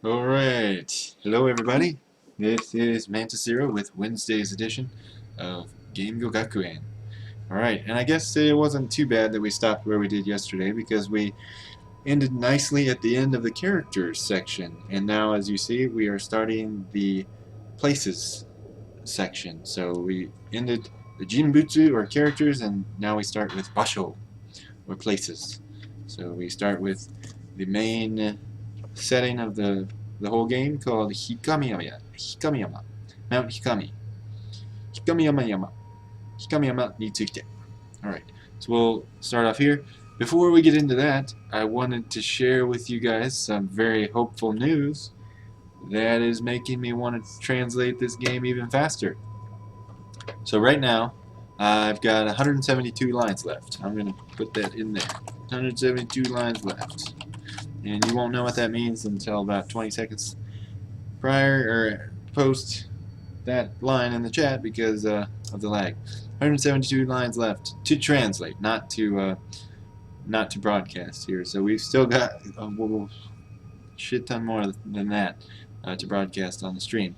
Alright, hello everybody. This is Mantis0 with Wednesday's edition of Game Gakuen. Alright, and I guess it wasn't too bad that we stopped where we did yesterday because we ended nicely at the end of the characters section. And now, as you see, we are starting the places section. So we ended the Jinbutsu, or characters, and now we start with Basho, or places. So we start with the main setting of the whole game called Hikamiyama, Mount Hikami. Hikamiyama ni tsuite. Alright, so we'll start off here. Before we get into that, I wanted to share with you guys some very hopeful news that is making me want to translate this game even faster. So right now, I've got 172 lines left. I'm going to put that in there. 172 lines left. And you won't know what that means until about 20 seconds prior or post that line in the chat because of the lag. 172 lines left to translate, not to broadcast here. So we've still got a shit ton more than that to broadcast on the stream.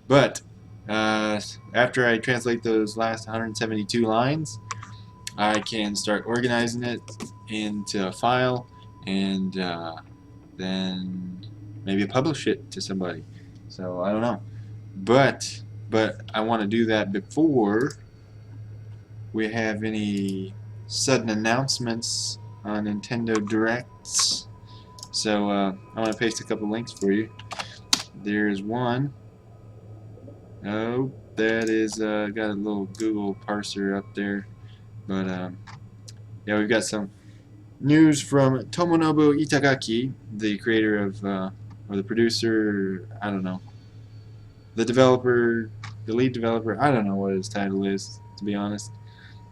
But after I translate those last 172 lines, I can start organizing it into a file and then maybe publish it to somebody. So I don't know, but I want to do that before we have any sudden announcements on Nintendo Directs. So I want to paste a couple links for you. There's one. Oh, that is got a little Google parser up there, but yeah, we've got some news from Tomonobu Itagaki, the creator of, or the producer, I don't know, the developer, the lead developer, I don't know what his title is, to be honest,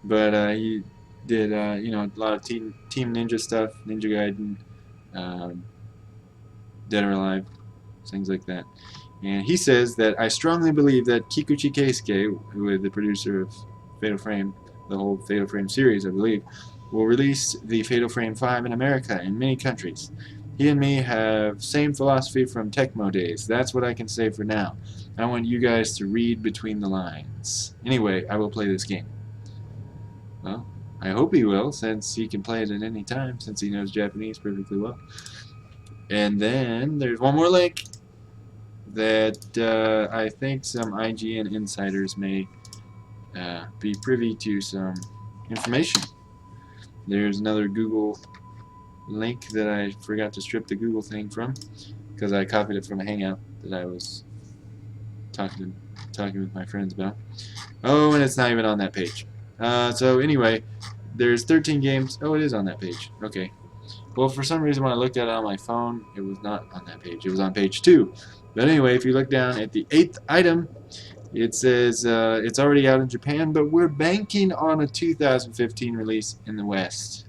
but he did, you know, a lot of Team Ninja stuff, Ninja Gaiden, Dead or Alive, things like that. And he says that I strongly believe that Kikuchi Keisuke, who is the producer of Fatal Frame, the whole Fatal Frame series, I believe, will release the Fatal Frame 5 in America and many countries. He and me have same philosophy from Tecmo days. That's what I can say for now. I want you guys to read between the lines. Anyway, I will play this game. Well, I hope he will, since he can play it at any time, since he knows Japanese perfectly well. And then there's one more link that I think some IGN insiders may be privy to some information. There's another Google link that I forgot to strip the Google thing from because I copied it from a Hangout that I was talking with my friends about. Oh, and it's not even on that page. So anyway, there's 13 games. Oh, it is on that page. Okay. Well, for some reason when I looked at it on my phone, it was not on that page. It was on page 2. But anyway, if you look down at the 8th item, it says it's already out in Japan, but we're banking on a 2015 release in the West.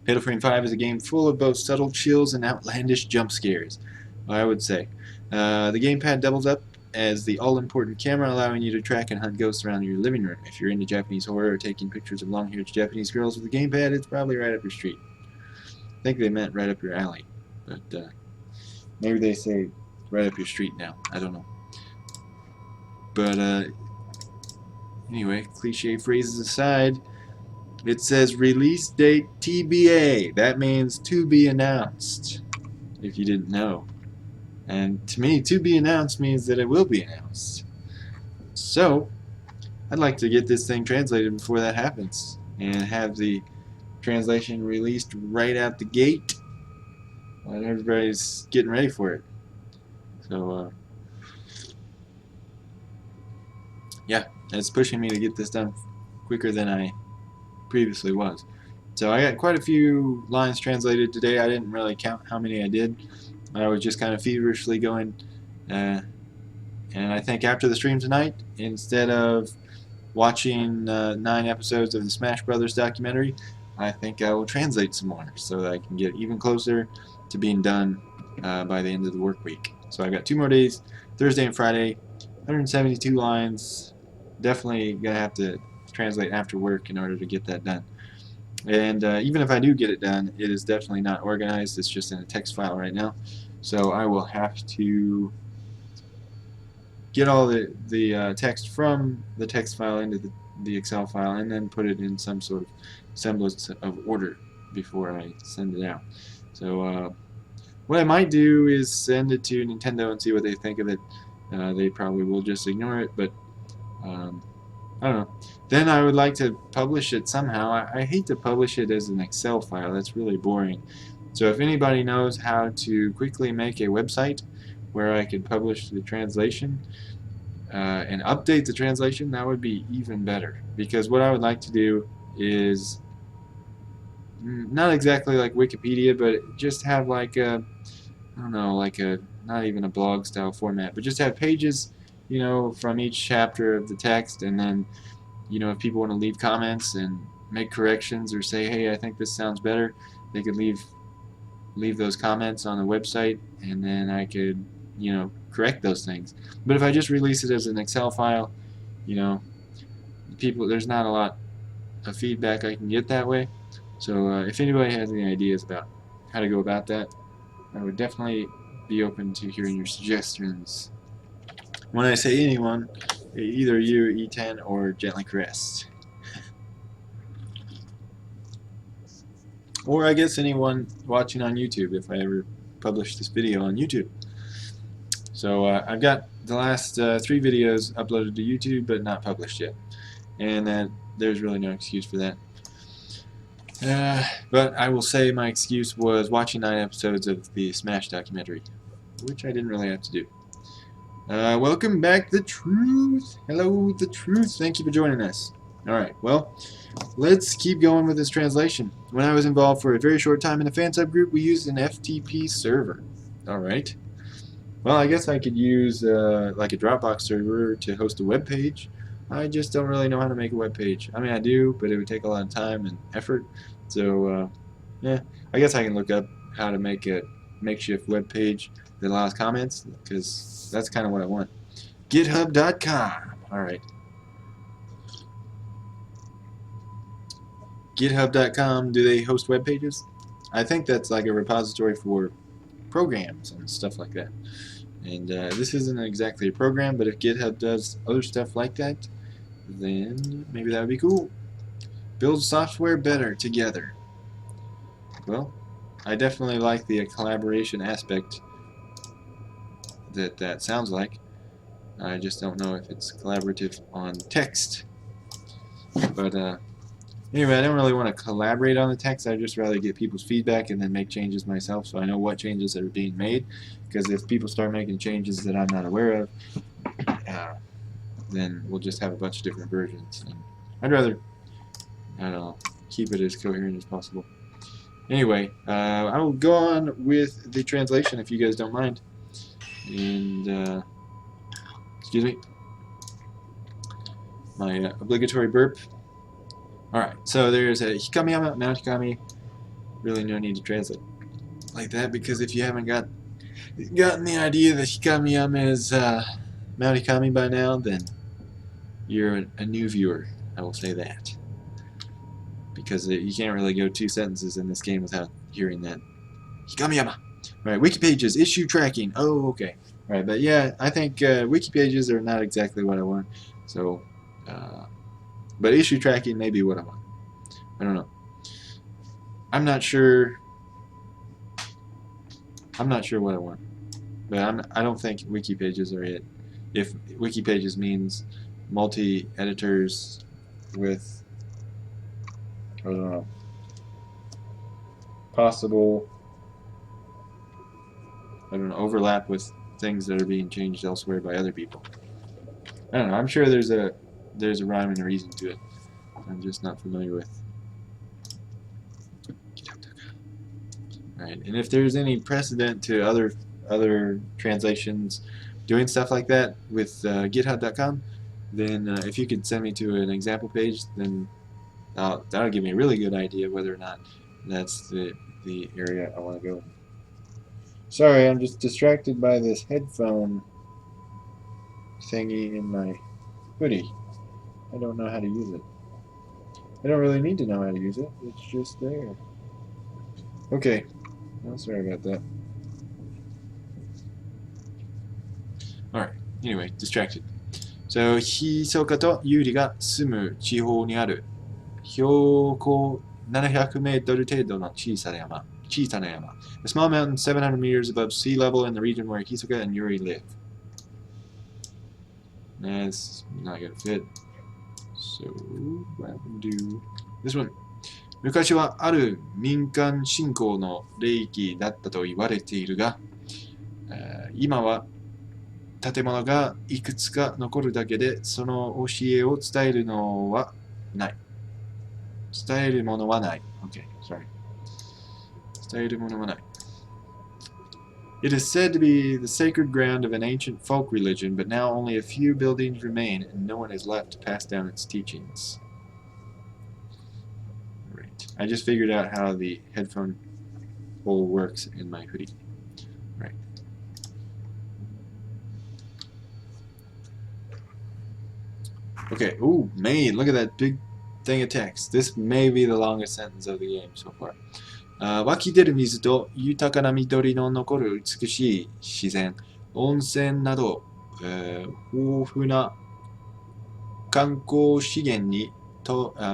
Fatal Frame 5 is a game full of both subtle chills and outlandish jump scares, I would say. The gamepad doubles up as the all-important camera, allowing you to track and hunt ghosts around your living room. If you're into Japanese horror or taking pictures of long-haired Japanese girls with a gamepad, it's probably right up your street. I think they meant right up your alley, but maybe they say right up your street now. I don't know. But anyway, cliche phrases aside, it says release date TBA. That means to be announced, if you didn't know. And to me, to be announced means that it will be announced. So, I'd like to get this thing translated before that happens and have the translation released right out the gate when everybody's getting ready for it. So, yeah, it's pushing me to get this done quicker than I previously was. So I got quite a few lines translated today. I didn't really count how many I did. I was just kind of feverishly going, and I think after the stream tonight, instead of watching 9 episodes of the Smash Brothers documentary, I think I will translate some more so that I can get even closer to being done by the end of the work week. So I've got 2 more days, Thursday and Friday, 172 lines. Definitely going to have to translate after work in order to get that done. And even if I do get it done, it is definitely not organized. It's just in a text file right now. So I will have to get all the text from the text file into the Excel file and then put it in some sort of semblance of order before I send it out. So what I might do is send it to Nintendo and see what they think of it. They probably will just ignore it, but I don't know. Then I would like to publish it somehow. I hate to publish it as an Excel file. That's really boring. So if anybody knows how to quickly make a website where I could publish the translation and update the translation, that would be even better. Because what I would like to do is not exactly like Wikipedia, but just have like a, I don't know, like a, not even a blog style format, but just have pages, you know, from each chapter of the text, and then, you know, if people want to leave comments and make corrections or say, hey, I think this sounds better, they could leave those comments on the website, and then I could, you know, correct those things. But if I just release it as an Excel file, you know, there's not a lot of feedback I can get that way. So if anybody has any ideas about how to go about that, I would definitely be open to hearing your suggestions. When I say anyone, either you, E10, or Gently Caressed. Or I guess anyone watching on YouTube if I ever publish this video on YouTube. So I've got the last 3 videos uploaded to YouTube but not published yet. And there's really no excuse for that. But I will say my excuse was watching 9 episodes of the Smash documentary, which I didn't really have to do. Welcome back, The Truth. Hello, The Truth. Thank you for joining us. Alright, well, let's keep going with this translation. When I was involved for a very short time in a fan subgroup, we used an FTP server. Alright. Well, I guess I could use like a Dropbox server to host a web page. I just don't really know how to make a web page. I mean, I do, but it would take a lot of time and effort. So, yeah, I guess I can look up how to make a makeshift web page that allows comments, because that's kind of what I want. GitHub.com. All right. GitHub.com, do they host web pages? I think that's like a repository for programs and stuff like that. And this isn't exactly a program, but if GitHub does other stuff like that, then maybe that would be cool. Build software better together. Well, I definitely like the collaboration aspect that sounds like. I just don't know if it's collaborative on text. But anyway, I don't really want to collaborate on the text. I'd just rather get people's feedback and then make changes myself so I know what changes are being made. Because if people start making changes that I'm not aware of, then we'll just have a bunch of different versions. And I'd rather, I don't know, keep it as coherent as possible. Anyway, I will go on with the translation if you guys don't mind. And, excuse me, my obligatory burp. Alright, so there's a Hikamiyama, Mount Hikami. Really no need to translate like that, because if you haven't gotten the idea that Hikamiyama is Mount Hikami by now, then you're a new viewer. I will say that. Because you can't really go 2 sentences in this game without hearing that. Hikamiyama! Alright, wiki pages, issue tracking. Oh, okay. Alright, but yeah, I think wiki pages are not exactly what I want. So, but issue tracking may be what I want. I don't know. I'm not sure what I want. But I don't think wiki pages are it. If wiki pages means multi-editors with, I don't know, possible, I don't know, overlap with things that are being changed elsewhere by other people. I don't know. I'm sure there's a rhyme and a reason to it. I'm just not familiar with. Alright, and if there's any precedent to other translations doing stuff like that with GitHub.com, then if you could send me to an example page, then that'll give me a really good idea whether or not that's the area I want to go in. Sorry, I'm just distracted by this headphone thingy in my hoodie. I don't know how to use it. I don't really need to know how to use it. It's just there. Okay. Well, sorry about that. Alright, anyway, distracted. So, ひそかとユーリが住む地方にある標高700メートル程度の小さな山。A small mountain 700 meters above sea level in the region where Hisoka and Yuri live. That's not gonna fit. So, what will do this one? 昔はある民間信仰の霊域だったと言われているが、今は建物がいくつか残るだけで、その教えを伝えるのはない。伝えるものはない。Okay, sorry. 伝えるものはない。It is said to be the sacred ground of an ancient folk religion, but now only a few buildings remain and no one is left to pass down its teachings. Right. I just figured out how the headphone hole works in my hoodie. Right. Okay. Ooh, man, look at that big thing of text. This may be the longest sentence of the game so far. 湧き出る水と豊かな緑の残る美しい自然、温泉など、豊富な観光資源に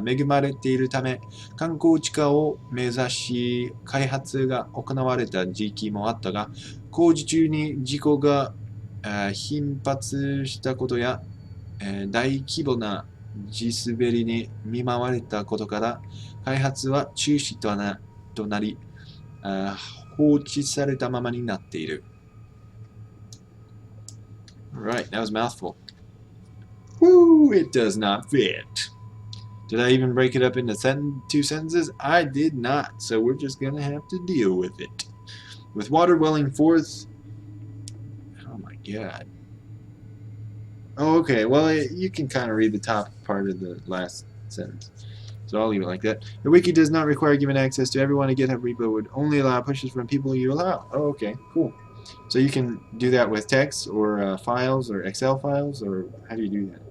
恵まれているため、観光地化を目指し開発が行われた時期もあったが、工事中に事故が頻発したことや、大規模な地滑りに見舞われたことから、開発は中止となり、放置されたままになっている。Alright, that was a mouthful. Woo, it does not fit. Did I even break it up into two sentences? I did not, so we're just gonna have to deal with it. With water welling forth... Oh my god. Oh, okay, well, you can kind of read the top part of the last sentence. So I'll leave it like that. The wiki does not require giving access to everyone. A GitHub repo would only allow pushes from people you allow. Oh, okay, cool. So you can do that with text or files or Excel files, or how do you do that?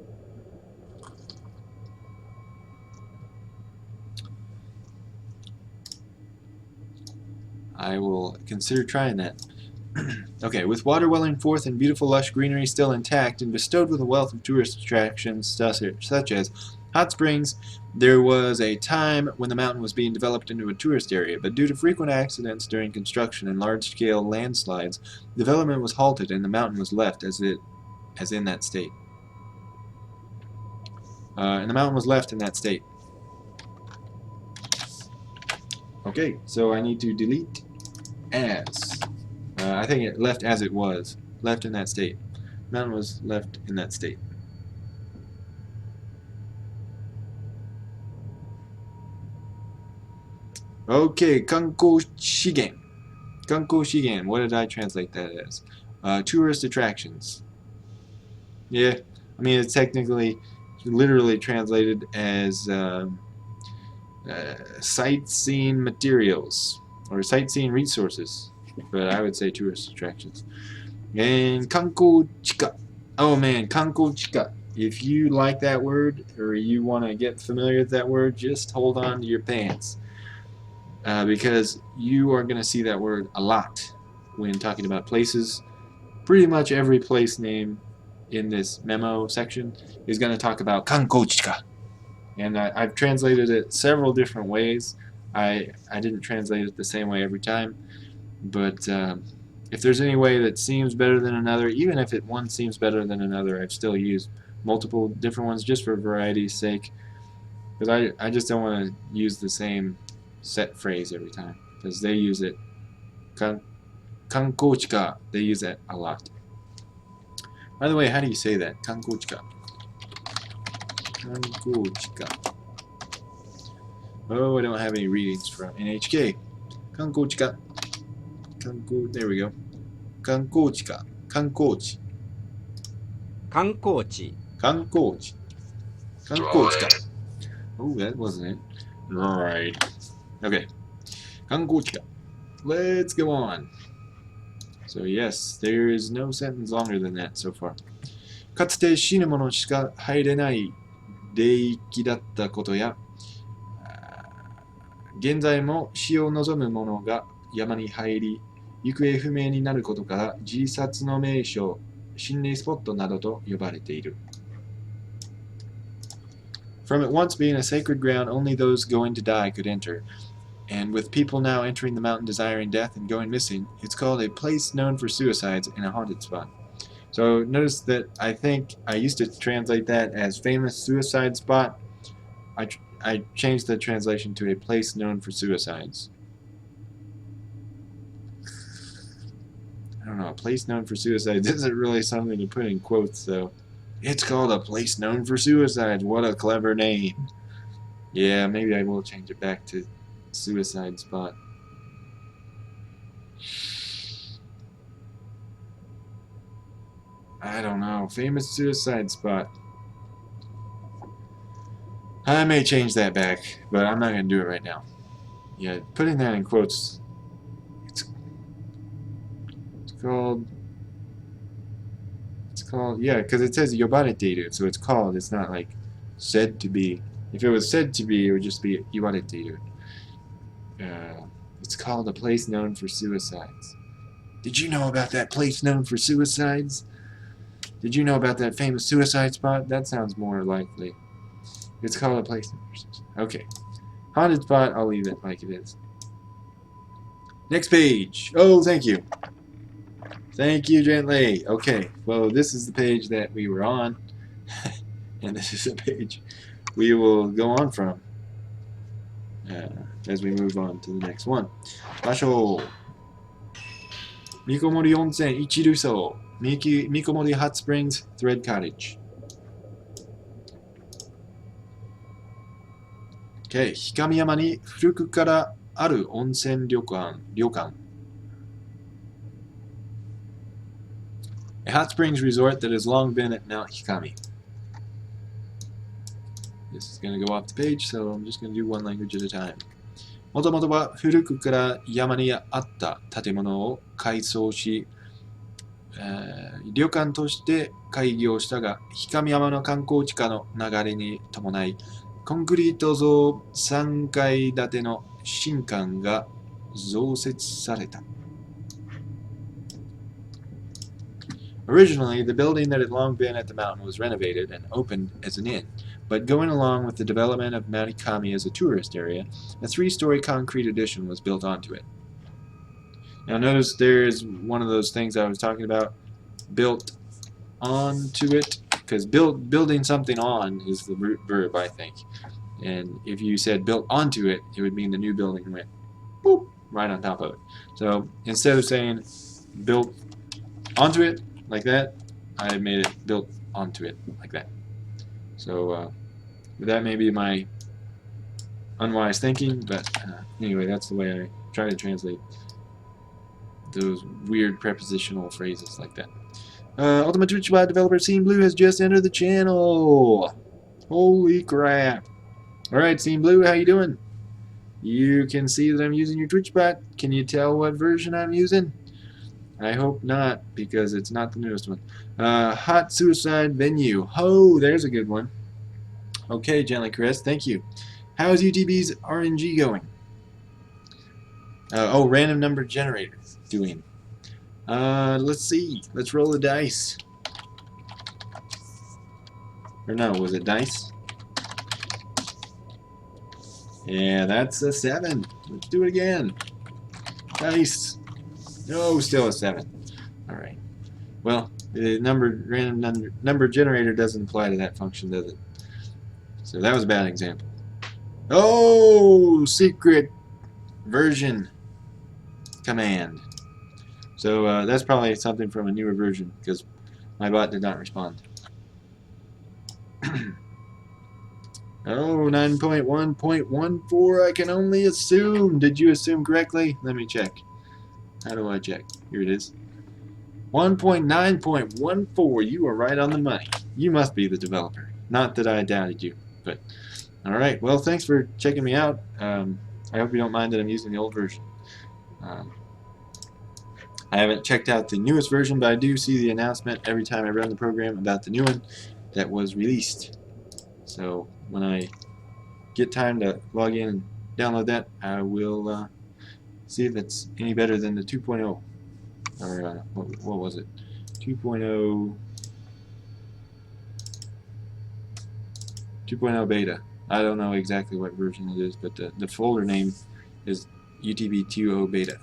I will consider trying that. Okay, with water welling forth and beautiful lush greenery still intact and bestowed with a wealth of tourist attractions such as hot springs, there was a time when the mountain was being developed into a tourist area, but due to frequent accidents during construction and large-scale landslides, development was halted and the mountain was left as in that state. And the mountain was left in that state. Okay, so I need to delete as. I think it left as it was. Left in that state. Mountain was left in that state. Okay, 観光資源. 観光資源, what did I translate that as? Tourist attractions. Yeah, I mean it's technically, literally translated as sightseeing materials or sightseeing resources, but I would say tourist attractions. And 観光地下. Oh man, 観光地下. If you like that word or you want to get familiar with that word, just hold on to your pants. Because you are going to see that word a lot when talking about places. Pretty much every place name in this memo section is going to talk about 観光地下. And I've translated it several different ways. I didn't translate it the same way every time. But if there's any way that seems better than another, even if one seems better than another, I've still used multiple different ones just for variety's sake. Because I just don't want to use the same set phrase every time. Because they use it. 観光地下, they use that a lot. By the way, how do you say that? 観光地下. 観光地下. Oh, I don't have any readings from NHK. 観光地下. There we go. 観光地下. 観光地. 観光地. 観光地. 観光地下. Oh, that wasn't it. Right. Okay. 観光地下. Let's go on. So yes, there is no sentence longer than that so far. かつて死ぬ者しか入れない霊域だったことや、現在も死を望む者が山に入り、行方不明になることから自殺の名所心霊スポットなどと呼ばれている。From it once being a sacred ground, only those going to die could enter. And with people now entering the mountain desiring death and going missing, it's called a place known for suicides and a haunted spot. So notice that I think I used to translate that as famous suicide spot. I changed the translation to a place known for suicides. I don't know, a place known for suicides isn't really something to put in quotes, though. It's called a place known for suicides. What a clever name. Yeah, maybe I will change it back to suicide spot. I don't know. Famous suicide spot. I may change that back, but I'm not going to do it right now. Yeah, putting that in quotes. It's called... yeah, because it says yobareteiru, so it's called. It's not like said to be. If it was said to be, it would just be yobareteiru. It's called a place known for suicides. Did you know about that place known for suicides? Did you know about that famous suicide spot? That sounds more likely. It's called a place known for suicides. Okay. Haunted spot, I'll leave it like it is. Next page. Oh, thank you. Thank you, gently. Okay, well, this is the page that we were on, and this is the page we will go on from as we move on to the next one. Basho. Mikomori Onsen Ichiruso. Mikomori Hot Springs Thread Cottage. Okay, 氷上山に古くからある温泉旅館。A hot springs resort that has long been at Mount Hikami. This is going to go off the page, so I'm just going to do one language at a time. もともとは古くから山にあった建物を改装し、旅館として開業したが、氷上山の観光地化の流れに伴い、コンクリート造3階建ての新館が増設された。Originally, the building that had long been at the mountain was renovated and opened as an inn, but going along with the development of Mount Hikami as a tourist area, a 3-story concrete addition was built onto it. Now notice there is one of those things I was talking about, built onto it, because building something on is the root verb, I think. And if you said built onto it, it would mean the new building went boop, right on top of it. So instead of saying built onto it, like that, I made it built onto it like that. So that may be my unwise thinking, but anyway, that's the way I try to translate those weird prepositional phrases like that. Ultimate Twitch bot developer Scene Blue has just entered the channel. Holy crap! All right, Scene Blue, how you doing? You can see that I'm using your Twitch bot. Can you tell what version I'm using? I hope not, because it's not the newest one. Hot Suicide Venue. Oh, there's a good one. Okay, Gently Chris, thank you. How is UTB's RNG going? Oh, random number generator doing. Let's see. Let's roll the dice. Or no, was it dice? Yeah, that's a 7. Let's do it again. Dice. No, still a 7. All right. Well, the random number generator doesn't apply to that function, does it? So that was a bad example. Oh, secret version command. So that's probably something from a newer version, because my bot did not respond. Oh, 9.1.14, I can only assume. Did you assume correctly? Let me check. How do I check? Here it is. 1.9.14. You are right on the money. You must be the developer. Not that I doubted you, but alright. Well, thanks for checking me out. I hope you don't mind that I'm using the old version. I haven't checked out the newest version, but I do see the announcement every time I run the program about the new one that was released. So when I get time to log in and download that, I will see if it's any better than the 2.0. Or what was it? 2.0 beta. I don't know exactly what version it is, but the folder name is UTB 2.0 beta.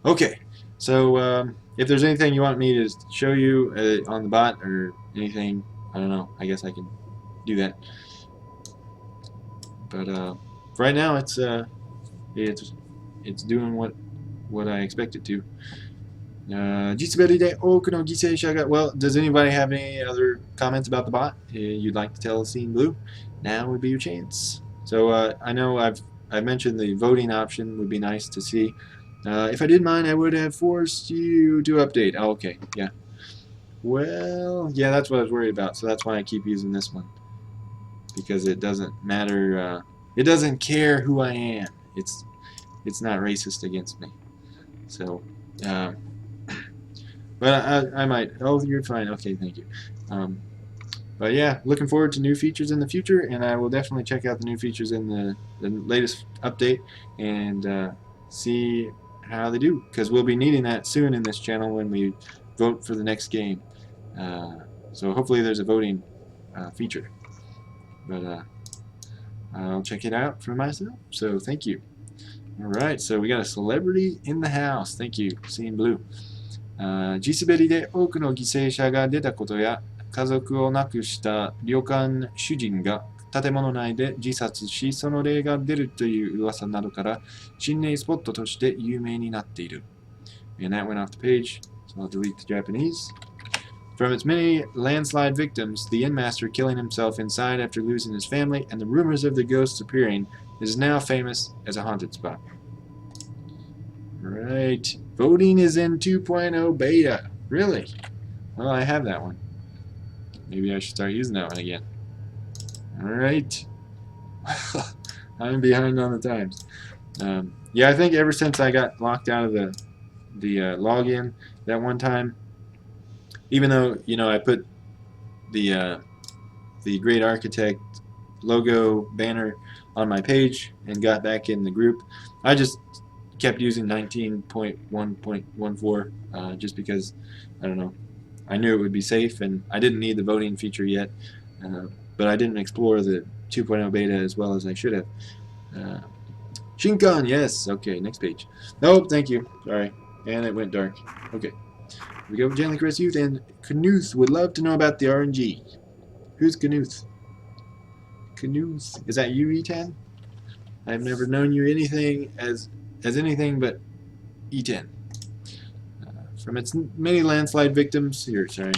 Okay, so if there's anything you want me to show you on the bot or anything, I don't know. I guess I can do that. But right now, it's doing what I expect it to. 実滑りで多くの犠牲者が Well, does anybody have any other comments about the bot you'd like to tell Scene Blue? Now would be your chance. So I know I've mentioned the voting option would be nice to see. If I did mine, I would have forced you to update. Oh, okay, yeah. Well, yeah, that's what I was worried about. So that's why I keep using this one, because it doesn't matter. It doesn't care who I am. It's not racist against me. So. But I might. Oh, you're fine. Okay, thank you. But yeah, looking forward to new features in the future, and I will definitely check out the new features in the latest update and see how they do, because we'll be needing that soon in this channel when we vote for the next game. So hopefully there's a voting feature. But I'll check it out for myself. So thank you. Alright, so we got a celebrity in the house. Thank you, Scene Blue. 地滑りで多くの犠牲者が出たことや家族を亡くした旅館主人が建物内で自殺し、その例が出るという噂などから心霊スポットとして有名になっている。And that went off the page, so I'll delete the Japanese. From its many landslide victims, the Innmaster killing himself inside after losing his family and the rumors of the ghosts appearing is now famous as a haunted spot. Right. Voting is in 2.0 beta. Really? Well, I have that one. Maybe I should start using that one again. Alright. I'm behind on the times. Yeah, I think ever since I got locked out of the login that one time, even though, you know, I put the Great Architect logo banner on my page and got back in the group, I just kept using 19.1.14 just because, I don't know, I knew it would be safe and I didn't need the voting feature yet, but I didn't explore the 2.0 beta as well as I should have. Shinkan, yes, okay, next page. Nope, thank you, sorry, and it went dark. Okay, here we go. Gently Caress Youth and Knuth would love to know about the RNG. Who's Knuth? Knuth, is that you, E10? I've never known you anything as anything but E10. From its many landslide victims, here, sorry.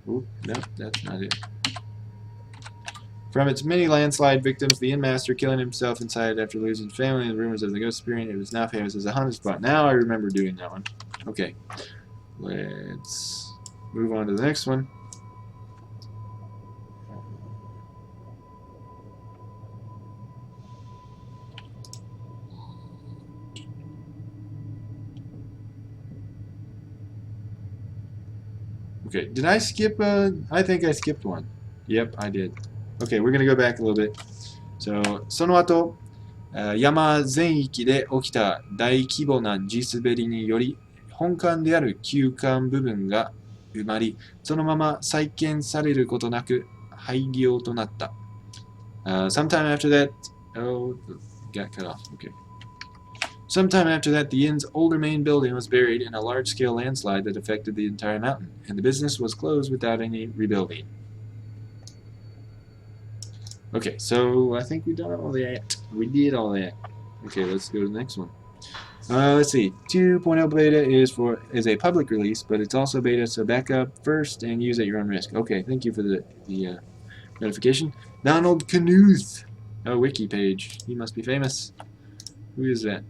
Oop, no, that's not it. From its many landslide victims, the Innmaster killing himself inside after losing family and the rumors of the ghost appearing, it was now famous as a haunted spot. Now I remember doing that one. Okay, let's move on to the next one. Okay, did I skip I think I skipped one. Yep, I did. Okay, we're going to go back a little bit. So, その後、山全域で起きた大規模な地滑りにより、本館である旧館部分が埋まり、そのまま再建されることなく廃業となった。Sometime after that, oh, got cut off. Okay. Sometime after that, the inn's older main building was buried in a large-scale landslide that affected the entire mountain, and the business was closed without any rebuilding. Okay, so I think we done all that. We did all that. Okay, let's go to the next one. Let's see. 2.0 beta is a public release, but it's also beta, so back up first and use at your own risk. Okay, thank you for the notification. Donald Knuth. Oh, wiki page. He must be famous. Who is that?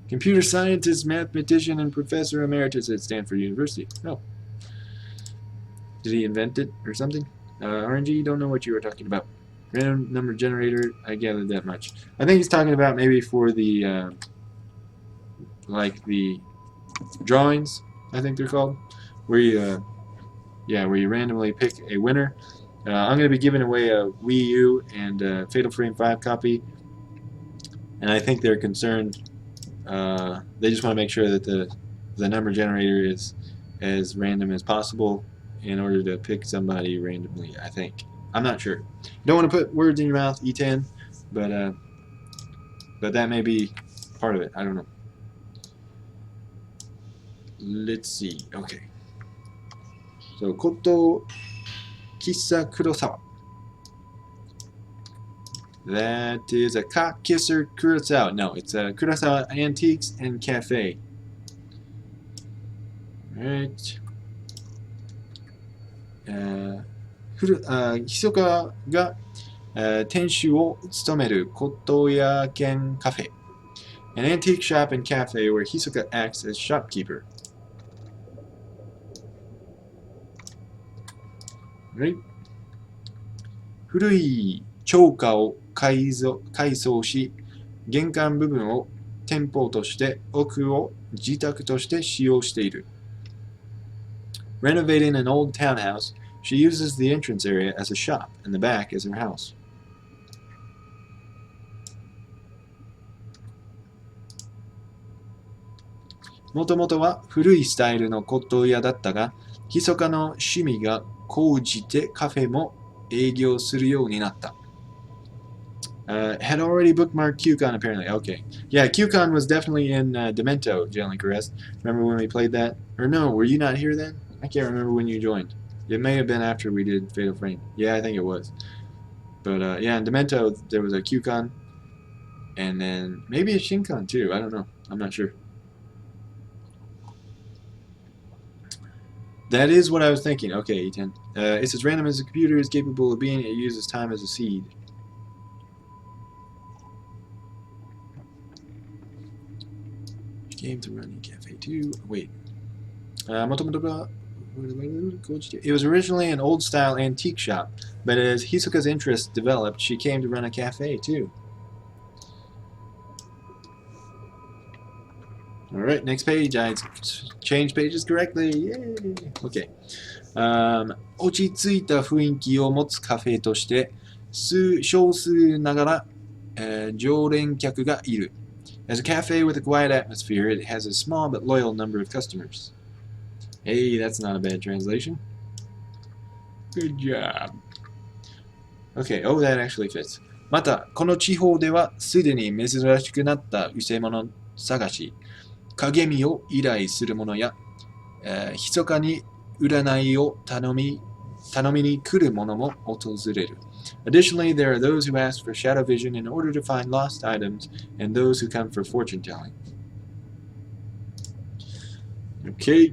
Computer scientist, mathematician, and professor emeritus at Stanford University. Oh. Did he invent it or something? RNG, don't know what you were talking about. Random number generator, I gathered that much. I think he's talking about maybe for the, like the drawings, I think they're called, where you, where you randomly pick a winner. I'm going to be giving away a Wii U and Fatal Frame 5 copy, and I think they're concerned They just want to make sure that the number generator is as random as possible in order to pick somebody randomly, I think. I'm not sure. Don't want to put words in your mouth, E10, but that may be part of it. I don't know. Let's see. Okay. So, Koto Kissa Kurosawa. That is a cock kisser Kurosawa. No, it's a Kurosawa Antiques and Cafe. Alright. ひそかが、店主を務める骨董屋兼カフェ。An antique shop and cafe where Hisoka acts as shopkeeper. Right? 古い町家を改装し、玄関部分を店舗として、奥を自宅として使用している。Renovating an old townhouse, she uses the entrance area as a shop and the back as her house. もともとは古いスタイルの骨董屋だったが、密かの趣味が高じてカフェも営業するようになった。Had already bookmarked QCon apparently. Okay. Yeah, QCon was definitely in Demento, Jalen Caress. Remember when we played that? Or no, were you not here then? I can't remember when you joined. It may have been after we did Fatal Frame. Yeah, I think it was. But yeah, in Demento there was a QCon. And then maybe a Shincon too. I don't know. I'm not sure. That is what I was thinking. Okay, E10. It's as random as a computer is capable of being. It uses time as a seed. Game to run in Cafe 2. Wait. It was originally an old-style antique shop, but as Hisoka's interest developed, she came to run a cafe too. Alright, next page. I changed pages correctly. Yay! Okay. 落ち着いた雰囲気を持つカフェとして、少数ながら、常連客がいる。As a cafe with a quiet atmosphere, it has a small but loyal number of customers. Hey, that's not a bad translation. Good job. Okay, oh, that actually fits. また、この地方ではすでに珍しくなった偽物探し、影見を依頼する者や、密かに占いを頼みに来る者も訪れる。Additionally, there are those who ask for shadow vision in order to find lost items, and those who come for fortune telling. Okay,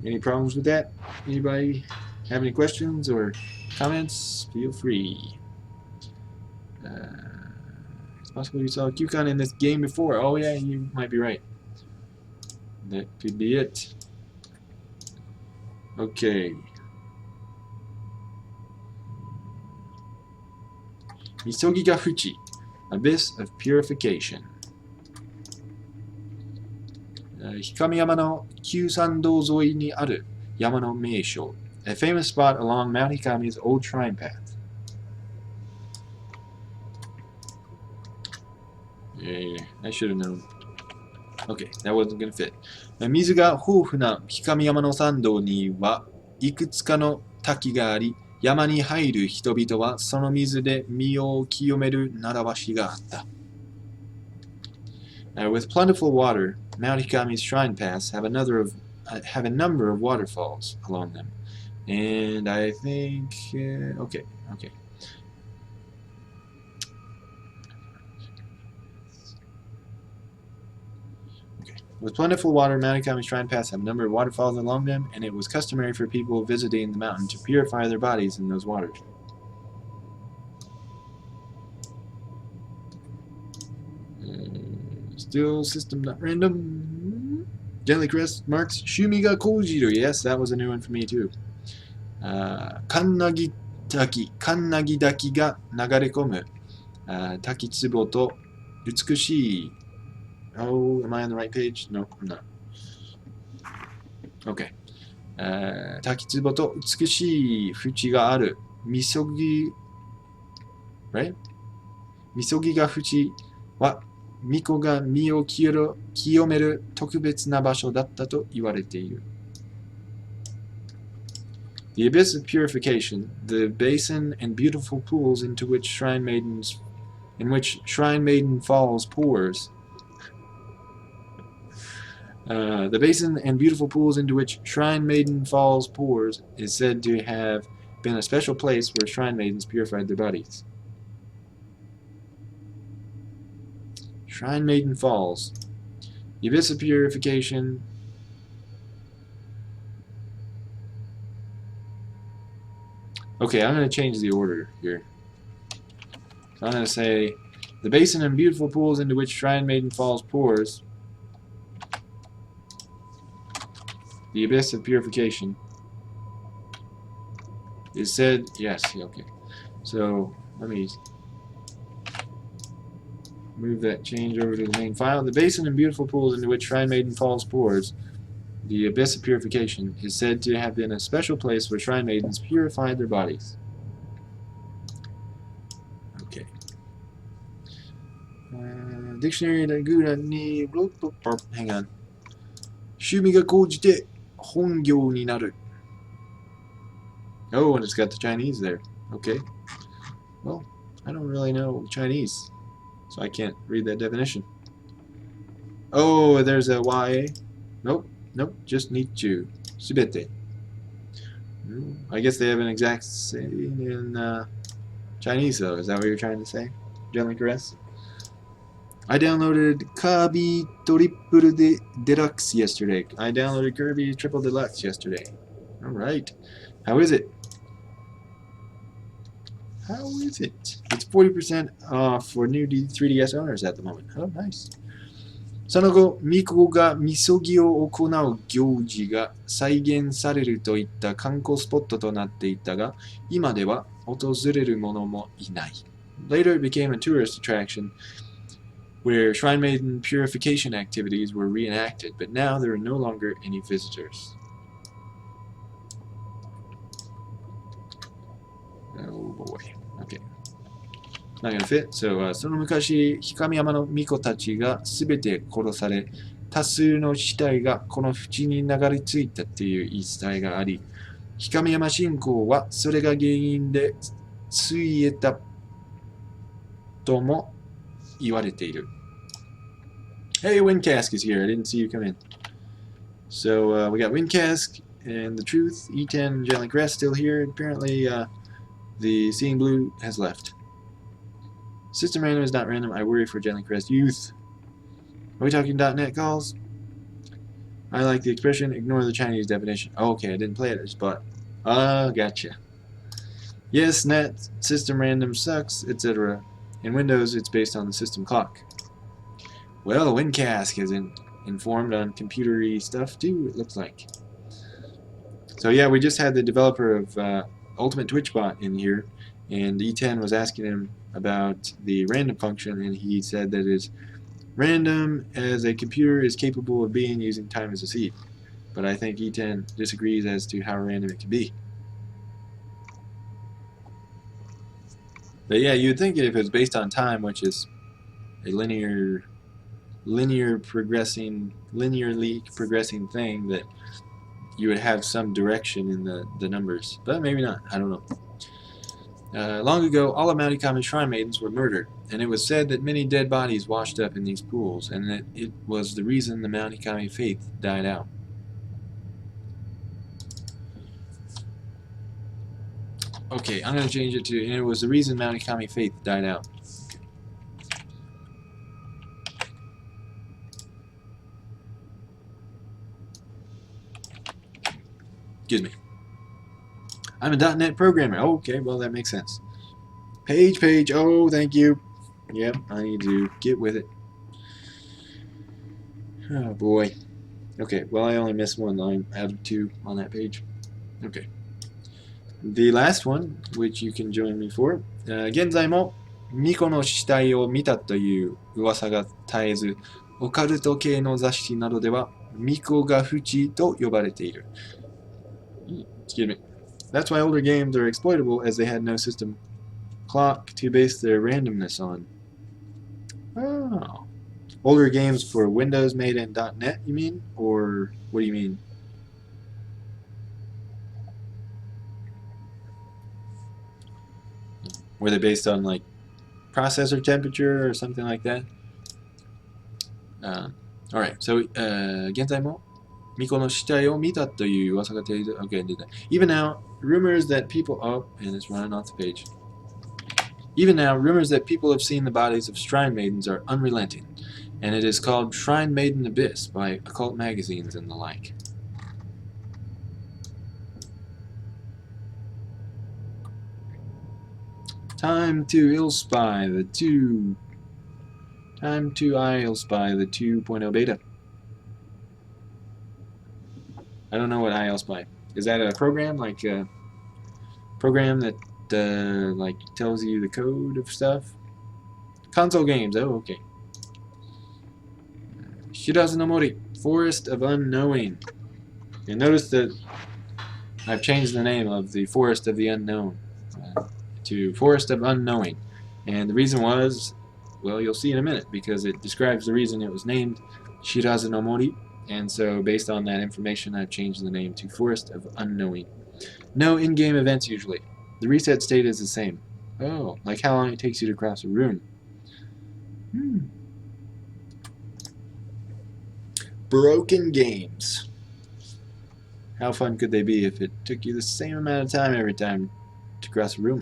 any problems with that? Anybody have any questions or comments? Feel free. It's possible you saw QCon in this game before. Oh yeah, you might be right. That could be it. Okay. Misogi ga Fuchi, Abyss of Purification. 氷上山の旧山道沿いにある山の名所. A famous spot along Mount Hikami's old shrine path. Yeah, I should have known. Okay, that wasn't going to fit. 水が豊富な氷上山の山道にはいくつかの滝があり、山に入る人々はその水で身を清める習わしがあった。With plentiful water, Mount Hikami's shrine paths have a number of waterfalls along them. And I think... okay. With plentiful water, Mount Hikami's shrine paths have a number of waterfalls along them, and it was customary for people visiting the mountain to purify their bodies in those waters. Still system not random. Gently Crest marks Shumi ga Kojiru. Yes, that was a new one for me too. Kannagi Daki ga nagarekomu. Taki tsubo to utsukushii. Oh, am I on the right page? No, I'm not. Okay. 滝壺と美しい淵があるright? みそぎが淵は巫女が身を清める特別な場所だったと言われている。The abyss of purification, the basin and beautiful pools into which in which Shrine Maiden Falls pours. The basin and beautiful pools into which Shrine Maiden Falls pours is said to have been a special place where Shrine Maidens purified their bodies. Shrine Maiden Falls. The abyss of purification. Okay, I'm going to change the order here. So I'm going to say the basin and beautiful pools into which Shrine Maiden Falls pours. The abyss of purification is said, yes, okay. So let me move that change over to the main file. The basin and beautiful pools into which Shrine Maiden Falls pours, the abyss of purification, is said to have been a special place where Shrine Maidens purified their bodies. Okay. Dictionary that good at ni. Hang on. 趣味が高じて本業になる. Oh, and it's got the Chinese there. Okay. Well, I don't really know Chinese, so I can't read that definition. Oh, there's a YA. Nope, just Nichu. Subete. I guess they have an exact saying in Chinese, though. Is that what you're trying to say, Gently Caress? I downloaded Kirby Triple Deluxe yesterday. I downloaded Kirby Triple Deluxe yesterday. Alright. How is it? How is it? It's 40% off for new 3DS owners at the moment. Oh, nice. その後、巫女がみそぎを行う行事が再現されるといった観光スポットとなっていたが、今では訪れる者もいない。Later it became a tourist attraction where Shrine Maiden purification activities were reenacted, but now there are no longer any visitors. Oh boy. Okay. Not gonna fit. So, その昔、氷山の巫女たちがすべて殺され、多数の死体がこの淵に流れ着いたっていう言い伝えがあり、氷山信仰はそれが原因でついえたとも言われている。Hey, Windcask is here. I didn't see you come in. So we got Windcask and the Truth, E10 and Gently Caress still here. Apparently the Seeing Blue has left. System random is not random. I worry for Gently Caress youth. Are we talking .NET calls? I like the expression, ignore the Chinese definition. Oh, okay, I didn't play it, I just bought it. Ah, gotcha. Yes, net, system random sucks, etc. In Windows, it's based on the system clock. Well, Windcask is informed on computery stuff too, it looks like. So yeah, we just had the developer of Ultimate TwitchBot in here, and E10 was asking him about the random function, and he said that it's random as a computer is capable of being using time as a seed. But I think E10 disagrees as to how random it can be. But yeah, you'd think if it was based on time, which is a linearly progressing thing, that you would have some direction in the numbers. But maybe not. I don't know. Long ago, all of Mount Kami's Shrine Maidens were murdered, and it was said that many dead bodies washed up in these pools, and that it was the reason the Mount Kami faith died out. Okay, I'm going to change it to, and it was the reason Mount Kami faith died out. Excuse me. I'm a .NET programmer. Oh, okay, well that makes sense. Page. Oh, thank you. Yep, I need to get with it. Oh boy. Okay, well I only missed one line out of two on that page. Okay. The last one, which you can join me for. 現在も巫女の死体を見たという噂が絶えず、オカルト系の雑誌などでは巫女が淵と呼ばれている。Excuse me. That's why older games are exploitable, as they had no system clock to base their randomness on. Oh. Older games for Windows made in .NET, you mean? Or what do you mean? Were they based on like processor temperature or something like that? Alright, so 現在も巫女の死体を見たという噂が出てる。Okay, did that. Even now, rumors that people. Oh, and it's running off the page. Even now, rumors that people have seen the bodies of shrine maidens are unrelenting, and it is called Shrine Maiden Abyss by occult magazines and the like. Time to ILSpy the 2. Time to ILSpy the 2.0 beta. I don't know what ILSpy. Is that a program, like a program that like tells you the code of stuff? Console games. Oh, okay. Shirazu no Mori, Forest of Unknowing. And notice that I've changed the name of the Forest of the Unknown to Forest of Unknowing. And the reason was, well, you'll see in a minute, because it describes the reason it was named Shirazu no Mori. And so, based on that information, I've changed the name to Forest of Unknowing. No in-game events usually. The reset state is the same. Oh, like how long it takes you to cross a room. Broken games. How fun could they be if it took you the same amount of time every time to cross a room?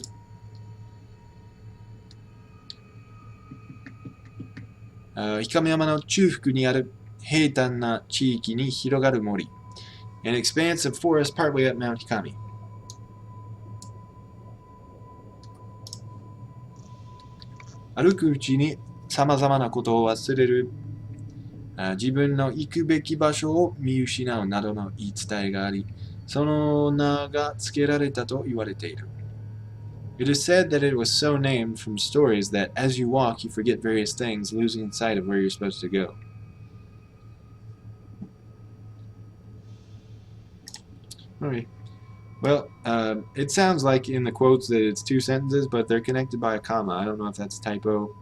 Hikameyama no Chufuku ni aru heitan na chiiki ni hirogaru mori. An expanse of forest partway up Mount Hikami. Aruku uchi ni samazama na koto o wasureru. 自分の行くべき場所を見失うなどの言い伝えがあり、その名が付けられたと言われている。It is said that it was so named from stories that as you walk you forget various things, losing sight of where you're supposed to go. Okay. Well, it sounds like in the quotes that it's 2 sentences, but they're connected by a comma. I don't know if that's a typo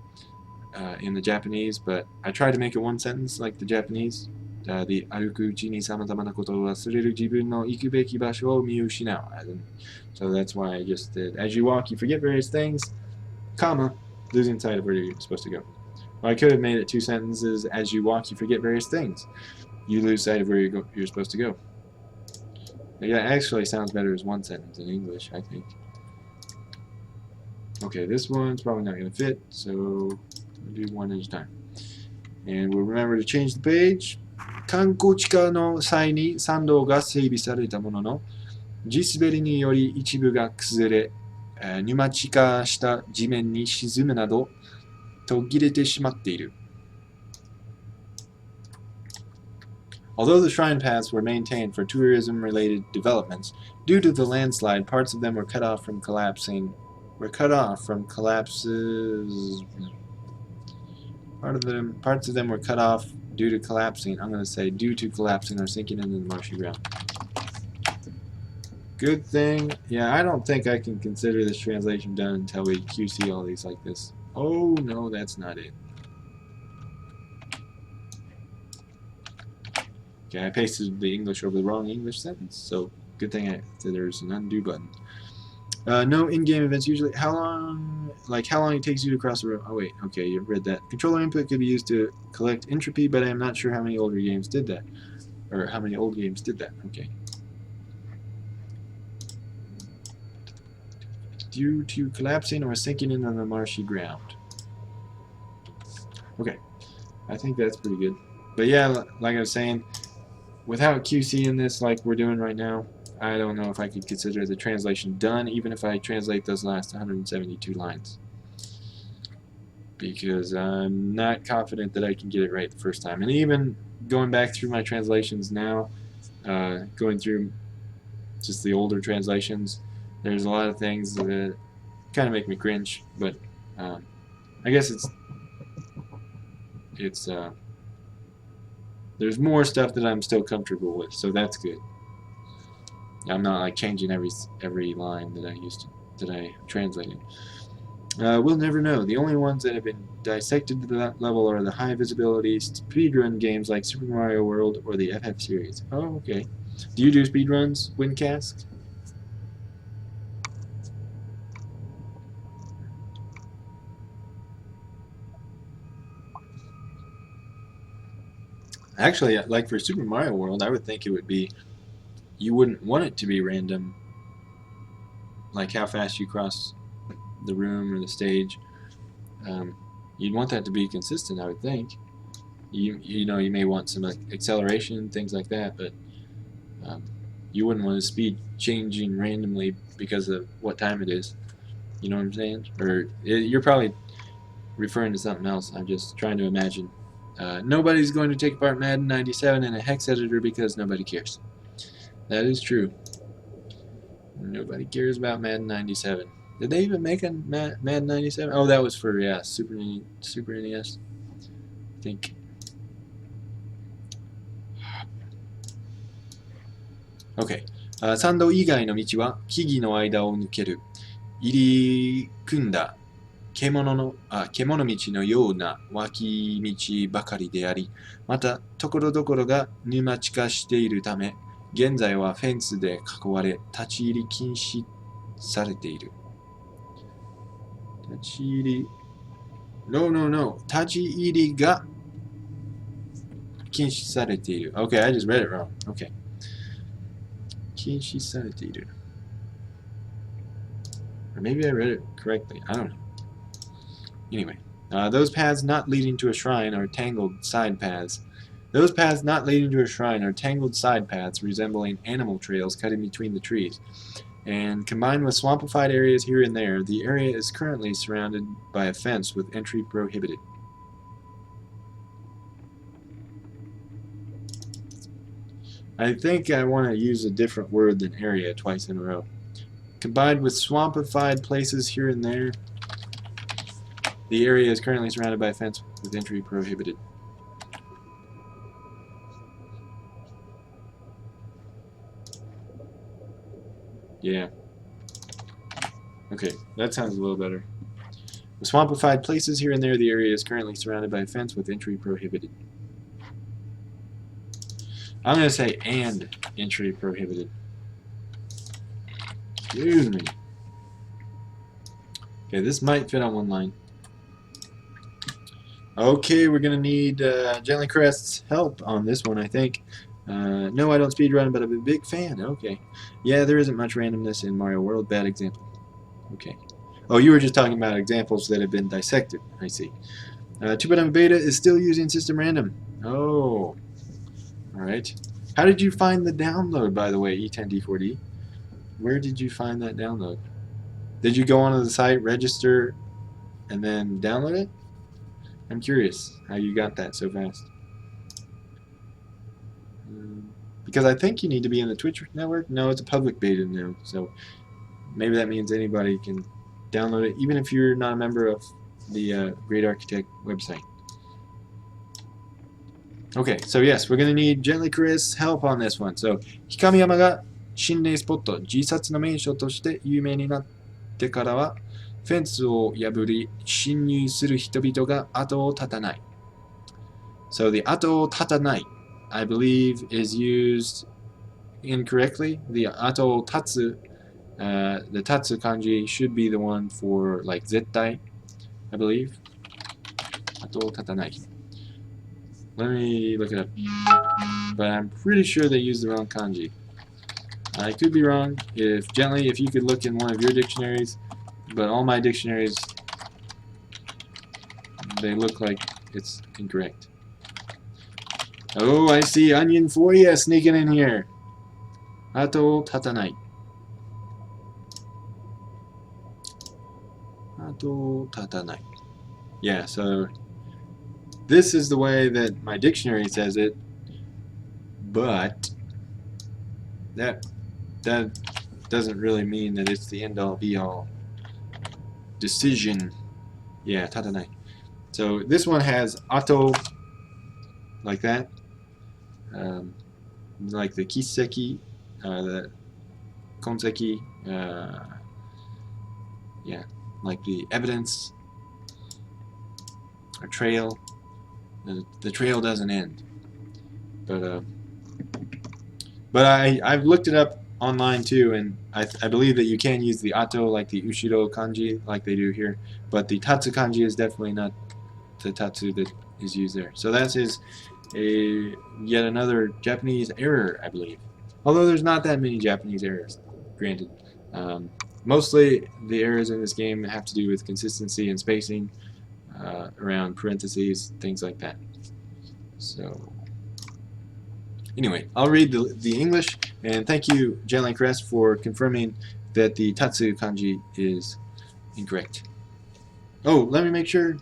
in the Japanese, but I tried to make it 1 sentence like the Japanese. The aruku uchi ni samazama na koto o wasureru jibun no iku beki basho o miushinau. So that's why I just did, as you walk you forget various things, comma, losing sight of where you're supposed to go. Well, I could have made it 2 sentences, as you walk you forget various things. You lose sight of where you're supposed to go. Yeah, it actually sounds better as 1 sentence in English, I think. Okay, this one's probably not going to fit, so we'll do 1 at a time. And we'll remember to change the page. 観光地化の際に山道が整備されたものの、地滑りにより一部が崩れ、沼地化した地面に沈むなど途切れてしまっている。Although the shrine paths were maintained for tourism-related developments, due to the landslide, parts of them were cut off from collapsing. Parts of them were cut off due to collapsing. I'm going to say due to collapsing or sinking into the marshy ground. Good thing. Yeah, I don't think I can consider this translation done until we QC all these like this. Oh, no, that's not it. Okay, I pasted the English over the wrong English sentence, so good thing there's an undo button. No in-game events usually. How long it takes you to cross the room? Oh wait, okay, you've read that. Controller input could be used to collect entropy, but I'm not sure how many older games did that, or how many old games did that. Okay. Due to collapsing or sinking into the marshy ground. Okay, I think that's pretty good. But yeah, like I was saying, without QC in this like we're doing right now, I don't know if I could consider the translation done, even if I translate those last 172 lines. Because I'm not confident that I can get it right the first time. And even going back through my translations now, going through just the older translations, there's a lot of things that kind of make me cringe. But I guess there's more stuff that I'm still comfortable with, so that's good. I'm not like changing every line that I translated. We'll never know. The only ones that have been dissected to that level are the high visibility speedrun games like Super Mario World or the FF series. Oh, okay. Do you do speedruns, Windcast? Actually, like for Super Mario World, I would think it would be, you wouldn't want it to be random, like how fast you cross the room or the stage. You'd want that to be consistent, I would think. You know, you may want some acceleration, things like that, but you wouldn't want the speed changing randomly because of what time it is. You know what I'm saying? Or you're probably referring to something else. I'm just trying to imagine. Nobody's going to take apart Madden 97 in a hex editor because nobody cares. That is true. Nobody cares about Madden 97. Did they even make a Madden 97? Oh, that was for, yeah, Super NES, I think. OK、山道以外の道は木々の間を抜ける入り組んだ獣道のような脇道ばかりであり、またところどころが沼地化しているため、現在はフェンスで囲われ立ち入り禁止されている。立ち入り No 立ち入りが禁止されている。Okay, I just read it wrong. Okay. 禁止されている。Or maybe I read it correctly. I don't know. Anyway, those paths not leading to a shrine are tangled side paths. Those paths not leading to a shrine are tangled side paths resembling animal trails cutting between the trees. And combined with swampified areas here and there, the area is currently surrounded by a fence with entry prohibited. I think I want to use a different word than area twice in a row. Combined with swampified places here and there, the area is currently surrounded by a fence with entry prohibited. Yeah. Okay, that sounds a little better. With swampified places here and there, the area is currently surrounded by a fence with entry prohibited. I'm going to say and entry prohibited. Excuse me. Okay, this might fit on one line. Okay, we're going to need Gently Crest's help on this one, I think. No, I don't speedrun, but I'm a big fan. Okay. Yeah, there isn't much randomness in Mario World. Bad example. Okay. Oh, you were just talking about examples that have been dissected. I see. 2-bit beta is still using system random. Oh. Alright. How did you find the download, by the way, E10D4D? Where did you find that download? Did you go onto the site, register, and then download it? I'm curious how you got that so fast. Because I think you need to be in the Twitch network. No, it's a public beta now, so maybe that means anybody can download it, even if you're not a member of the Great Architect website. Okay, so yes, we're going to need Gently Chris help on this one. So, 氷上山が心霊スポット、自殺の名所として有名になってからは、フェンスを破り侵入する人々が後を絶たない。So the 後を絶たない I believe is used incorrectly. The 後を絶つ the 立つ kanji should be the one for like 絶対 I believe. 後を絶たない Let me look it up. But I'm pretty sure they used the wrong kanji. I could be wrong. If you could look in one of your dictionaries, but all my dictionaries, they look like it's incorrect. Oh, I see Onion Foya sneaking in here. Ato tatanai. Ato tatanai. Yeah, so this is the way that my dictionary says it, but that doesn't really mean that it's the end-all be-all decision. Yeah, tatanai. So this one has ato like that, like the kiseki, the konseki, yeah. like the evidence or trail. The trail doesn't end. But I've looked it up online too, and I believe that you can use the ato like the ushiro kanji like they do here, but the tatsu kanji is definitely not the tatsu that is used there. So that is yet another Japanese error, I believe. Although there's not that many Japanese errors, granted. Mostly the errors in this game have to do with consistency and spacing around parentheses, things like that. So anyway, I'll read the English, and thank you, Jelly Crest, for confirming that the tatsu kanji is incorrect. Oh, let me make sure.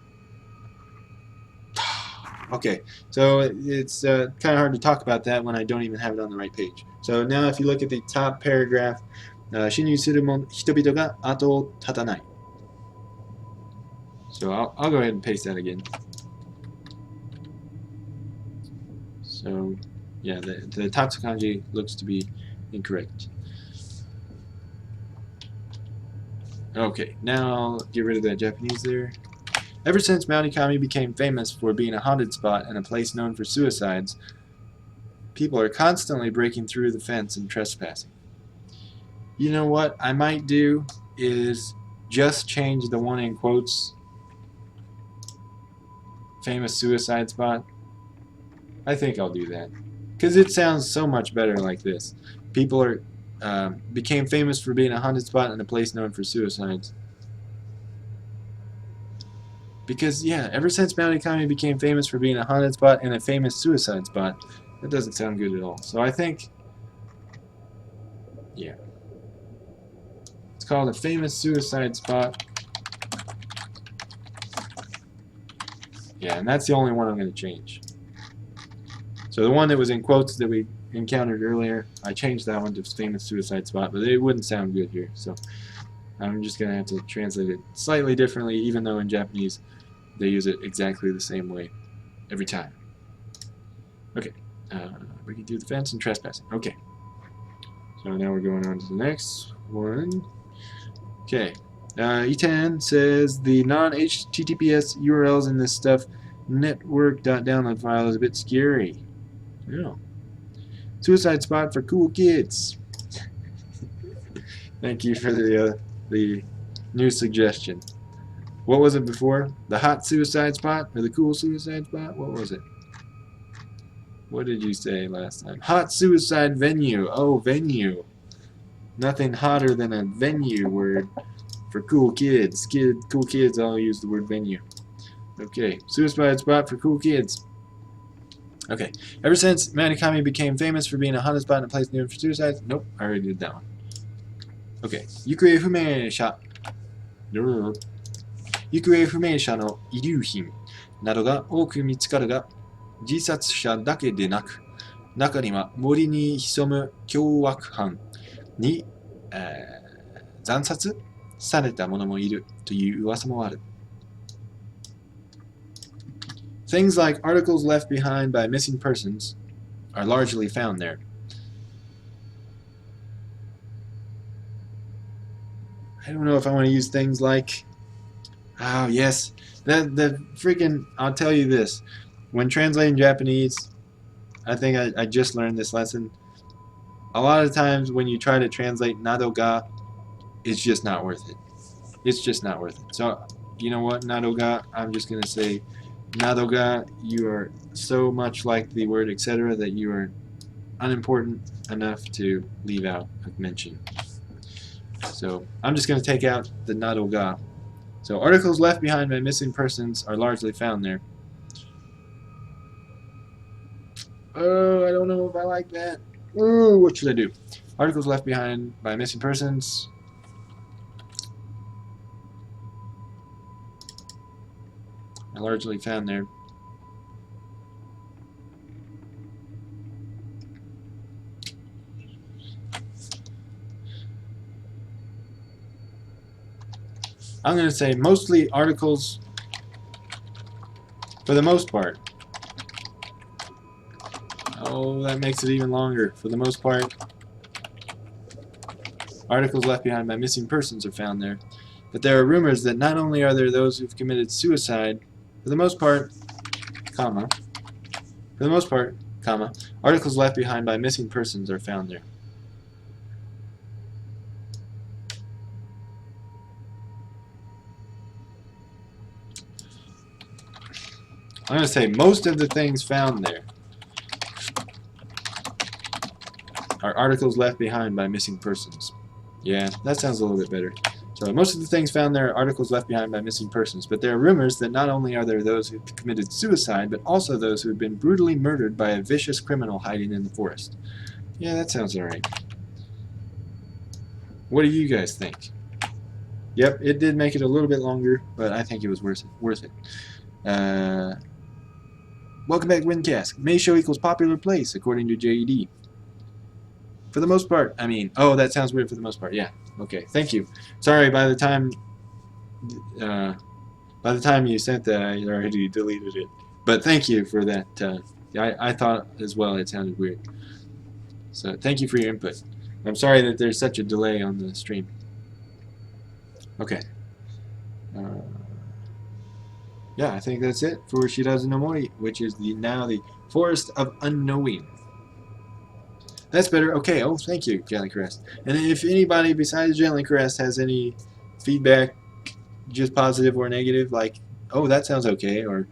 Okay, so it's kind of hard to talk about that when I don't even have it on the right page. So now if you look at the top paragraph, 侵入する人々が後を絶たない. So I'll go ahead and paste that again. So yeah, the tatsu kanji looks to be incorrect. Okay, now I'll get rid of that Japanese there. Ever since Maunakami became famous for being a haunted spot and a place known for suicides, people are constantly breaking through the fence and trespassing. You know what I might do is just change the one in quotes, famous suicide spot. I think I'll do that, because it sounds so much better like this. People are became famous for being a haunted spot and a place known for suicides. Because, yeah, ever since Maunakami became famous for being a haunted spot and a famous suicide spot, that doesn't sound good at all. So I think, yeah. It's called a famous suicide spot. Yeah, and that's the only one I'm going to change. So the one that was in quotes that we encountered earlier, I changed that one to famous suicide spot, but it wouldn't sound good here. So I'm just going to have to translate it slightly differently, even though in Japanese they use it exactly the same way every time. Okay, breaking through the fence and trespassing. Okay, so now we're going on to the next one. Okay, E10 says the non-HTTPS URLs in this stuff network.download file is a bit scary. Yeah. Suicide spot for cool kids. Thank you for the new suggestion. What was it before? The hot suicide spot or the cool suicide spot? What was it? What did you say last time? Hot suicide venue. Oh, venue. Nothing hotter than a venue word for cool kids. Cool kids all use the word venue. Okay, suicide spot for cool kids. Okay, ever since Maunakami became famous for being a haunted spot and a place known for suicides. Nope, I already did that one. Okay, 行方不明者の遺留品などが多く見つかるが、自殺者だけでなく、中には森に潜む凶悪犯に、惨殺された者もいるという噂もある。Things like articles left behind by missing persons are largely found there. I don't know if I want to use things like, oh yes, the freaking, I'll tell you this, when translating Japanese, I think I just learned this lesson. A lot of times when you try to translate nado ga, it's just not worth it. It's just not worth it. So, you know what, nado ga, I'm just going to say, nado ga, you are so much like the word etc. that you are unimportant enough to leave out a mention. So I'm just going to take out the nado ga. So articles left behind by missing persons are largely found there. Oh, I don't know if I like that. Oh, what should I do? Articles left behind by missing persons. Are largely found there. I'm going to say mostly articles for the most part. Oh, that makes it even longer. For the most part, articles left behind by missing persons are found there. But there are rumors that not only are there those who've committed suicide, for the most part, comma, for the most part, comma, articles left behind by missing persons are found there. I'm going to say most of the things found there are articles left behind by missing persons. Yeah, that sounds a little bit better. So most of the things found there are articles left behind by missing persons, but there are rumors that not only are there those who committed suicide, but also those who have been brutally murdered by a vicious criminal hiding in the forest. Yeah, that sounds alright. What do you guys think? Yep, it did make it a little bit longer, but I think it was worth it. Welcome back, Windcast. May show equals popular place, according to JED. For the most part, I mean, oh, that sounds weird for the most part. Yeah, okay, thank you. Sorry, by the time you sent that, I already deleted it. But thank you for that. I thought as well it sounded weird. So thank you for your input. I'm sorry that there's such a delay on the stream. Okay. Yeah, I think that's it for Shirazu no Mori, which is now the Forest of Unknowing. That's better. Okay. Oh, thank you, Jelly Crest. And if anybody besides Jelly Crest has any feedback, just positive or negative, like, oh, that sounds okay, or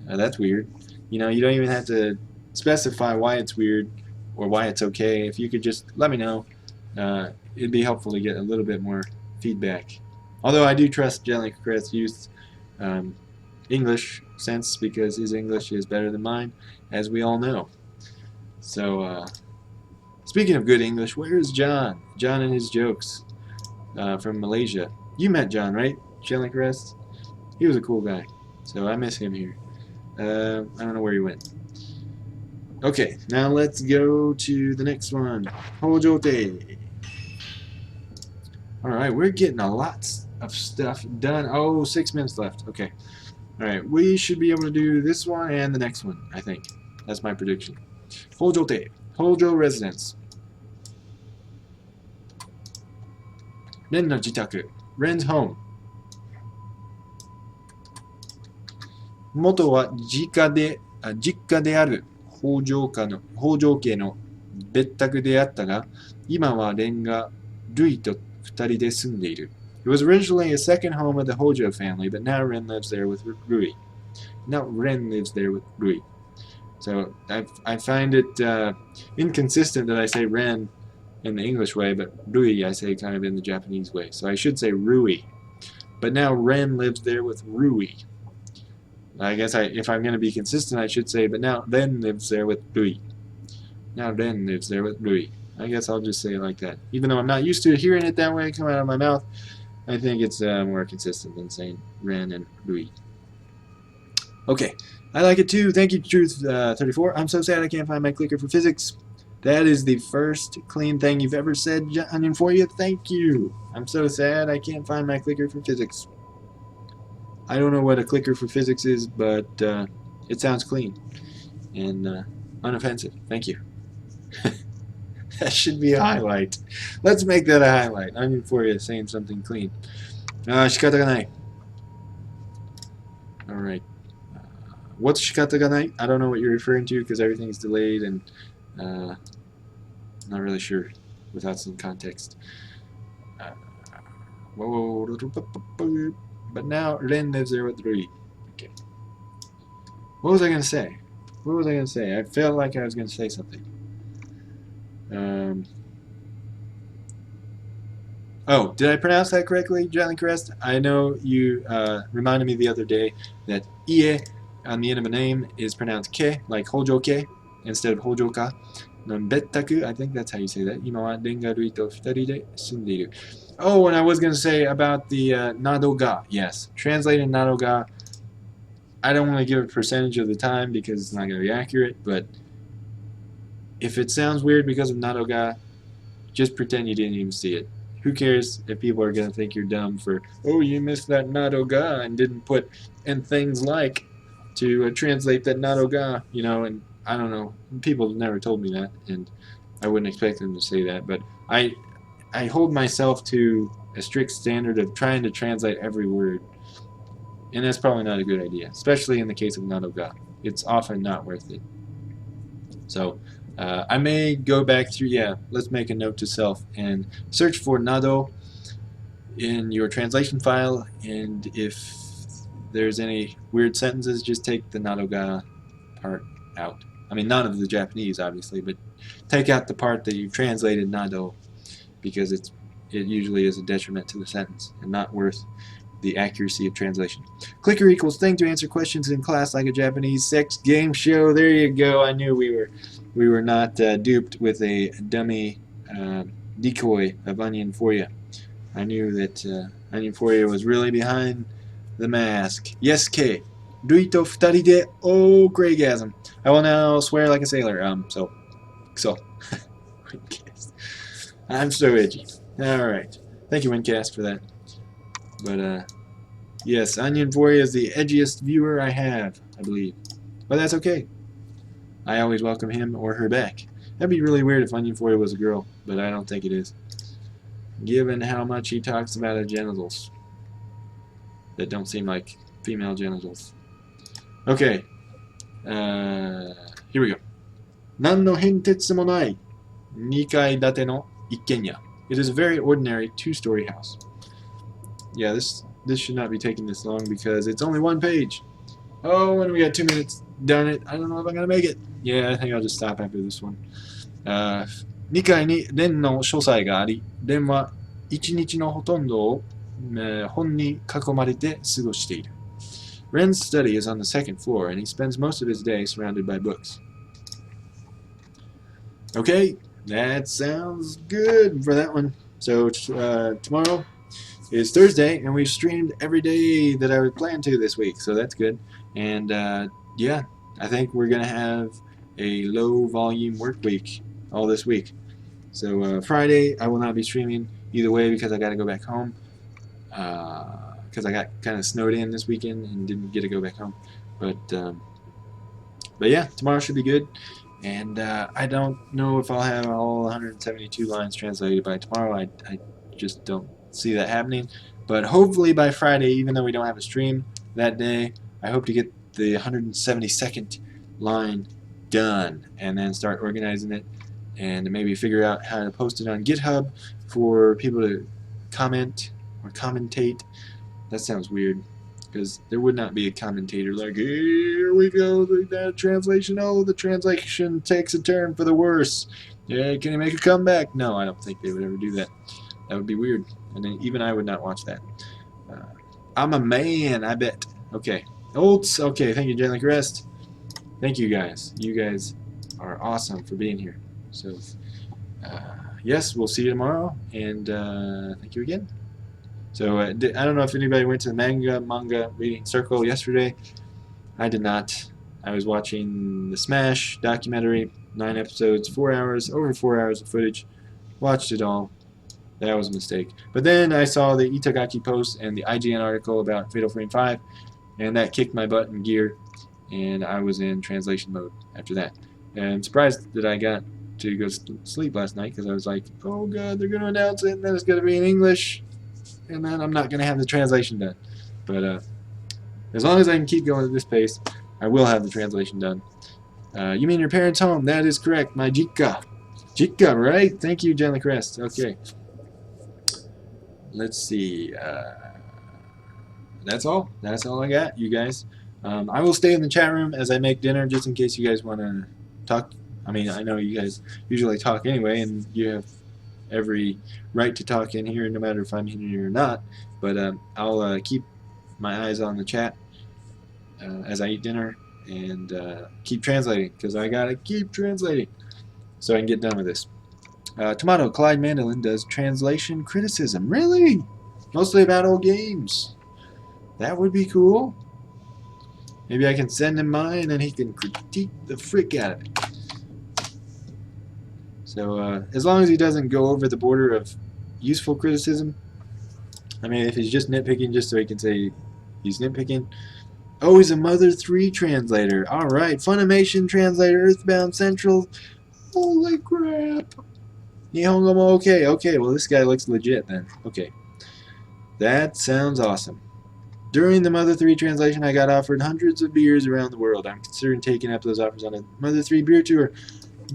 that's weird. You know, you don't even have to specify why it's weird or why it's okay. If you could just let me know, it'd be helpful to get a little bit more feedback. Although I do trust Jelly Crest's youth English sense, because his English is better than mine, as we all know. So, speaking of good English, where's John? John and his jokes from Malaysia. You met John, right? Jelly Crest? He was a cool guy. So I miss him here. I don't know where he went. Okay, now let's go to the next one. Hojote. Alright, we're getting a lot of stuff done. Oh, 6 minutes left. Okay. Alright, we should be able to do this one and the next one, I think. That's my prediction. Hojote. Hojo residence. Ren no jitaku. Ren's home. 元は実家である北条家の別宅であったが、今はレンがルイと二人で住んでいる。It was originally a second home of the Hojo family, but now Ren lives there with Rui. Now Ren lives there with Rui. So I find it inconsistent that I say Ren in the English way, but Rui I say kind of in the Japanese way. So I should say Rui. But now Ren lives there with Rui. I guess if I'm going to be consistent, I should say, but now Ren lives there with Rui. Now Ren lives there with Rui. I guess I'll just say it like that. Even though I'm not used to hearing it that way come out of my mouth, I think it's more consistent than saying Ren and Rui. Okay, I like it too. Thank you, Truth34. I'm so sad I can't find my clicker for physics. That is the first clean thing you've ever said, Onion, for you. Thank you. I'm so sad I can't find my clicker for physics. I don't know what a clicker for physics is, but it sounds clean and unoffensive. Thank you. That should be a highlight. Let's make that a highlight. Onion for you saying something clean. 仕方がない. Alright. What's 仕方がない? I don't know what you're referring to because everything's delayed and not really sure without some context. But now Ren lives there with Rui. Okay. What was I going to say? What was I going to say? I felt like I was going to say something. Oh, did I pronounce that correctly, Jelly Crest? I know you reminded me the other day that Ie on the end of a name is pronounced Ke, like Hojo-ke, instead of Hojo-ka. Bettaku, I think that's how you say that. 今はレンガ類と二人で住んでいる. Oh, and I was going to say about the Nado-ga. Yes, translated Nado-ga. I don't want to give a percentage of the time because it's not going to be accurate, but if it sounds weird because of Nado-ga, just pretend you didn't even see it. Who cares if people are going to think you're dumb for, oh, you missed that Nado-ga and didn't put and things like to translate that Nado-ga, you know, and I don't know. People have never told me that, and I wouldn't expect them to say that, but I hold myself to a strict standard of trying to translate every word. And that's probably not a good idea, especially in the case of Nadoga. It's often not worth it. So I may go back through, yeah, let's make a note to self and search for Nado in your translation file, and if there's any weird sentences, just take the Nadoga part out. I mean, none of the Japanese, obviously, but take out the part that you've translated Nado, because it usually is a detriment to the sentence and not worth the accuracy of translation. Clicker equals thing to answer questions in class like a Japanese sex game show. There you go. I knew we were not duped with a dummy decoy of Onion for you. I knew that Onion for you was really behind the mask. Yes, K. Duito futari de oh Craigasm. I will now swear like a sailor. So. Wincast. I'm so edgy. Alright. Thank you, Wincast, for that. But, yes, Onion for you is the edgiest viewer I have, I believe. But that's okay. I always welcome him or her back. That'd be really weird if Onion for you was a girl, but I don't think it is. Given how much he talks about her genitals that don't seem like female genitals. Okay. Here we go. 何の変哲もない2階建ての一軒家. It is a very ordinary two-story house. Yeah, this should not be taking this long because it's only one page. Oh, and we got 2 minutes. Darn it. I don't know if I'm going to make it. Yeah, I think I'll just stop after this one. 2階に電の書斎があり、電は1日のほとんどを本に囲まれて過ごしている. Ren's study is on the second floor, and he spends most of his day surrounded by books. Okay, that sounds good for that one. So tomorrow is Thursday, and we've streamed every day that I would plan to this week, so that's good. And yeah, I think we're going to have a low volume work week all this week. So Friday, I will not be streaming either way because I got to go back home. Because I got kind of snowed in this weekend and didn't get to go back home. But yeah, tomorrow should be good. And I don't know if I'll have all 172 lines translated by tomorrow. I just don't see that happening. But hopefully by Friday, even though we don't have a stream that day, I hope to get the 172nd line done and then start organizing it and maybe figure out how to post it on GitHub for people to comment or commentate. That sounds weird, because there would not be a commentator like, here we go, that translation, oh, the translation takes a turn for the worse. Yeah, can you make a comeback? No, I don't think they would ever do that. That would be weird, and then even I would not watch that. I'm a man, I bet. Okay. Olds, okay, thank you, Gently Crest. Thank you, guys. You guys are awesome for being here. So, yes, we'll see you tomorrow, and thank you again. So I don't know if anybody went to the manga reading circle yesterday. I did not. I was watching the Smash documentary, 9 episodes, 4 hours, over 4 hours of footage. Watched it all. That was a mistake. But then I saw the Itagaki post and the IGN article about Fatal Frame 5, and that kicked my butt in gear, and I was in translation mode after that. And I'm surprised that I got to go sleep last night, because I was like, oh god, they're going to announce it, and then it's going to be in English. And then I'm not going to have the translation done. But as long as I can keep going at this pace, I will have the translation done. You mean your parents' home? That is correct. My Jikka. Jikka, right? Thank you, Gently Crest. Okay. Let's see. That's all. That's all I got, you guys. I will stay in the chat room as I make dinner, just in case you guys want to talk. I mean, I know you guys usually talk anyway, and you have every right to talk in here, no matter if I'm in here or not. But I'll keep my eyes on the chat as I eat dinner and keep translating, because I gotta keep translating so I can get done with this. Tomato Clyde Mandolin does translation criticism. Really? Mostly about old games. That would be cool. Maybe I can send him mine and he can critique the frick out of it. So as long as he doesn't go over the border of useful criticism. I mean, if he's just nitpicking just so he can say he's nitpicking. Oh, he's a Mother 3 translator. Alright, Funimation translator, Earthbound Central. Holy crap. Nihongo mo okay. Okay, well this guy looks legit then. Okay. That sounds awesome. During the Mother 3 translation, I got offered hundreds of beers around the world. I'm considering taking up those offers on a Mother 3 beer tour.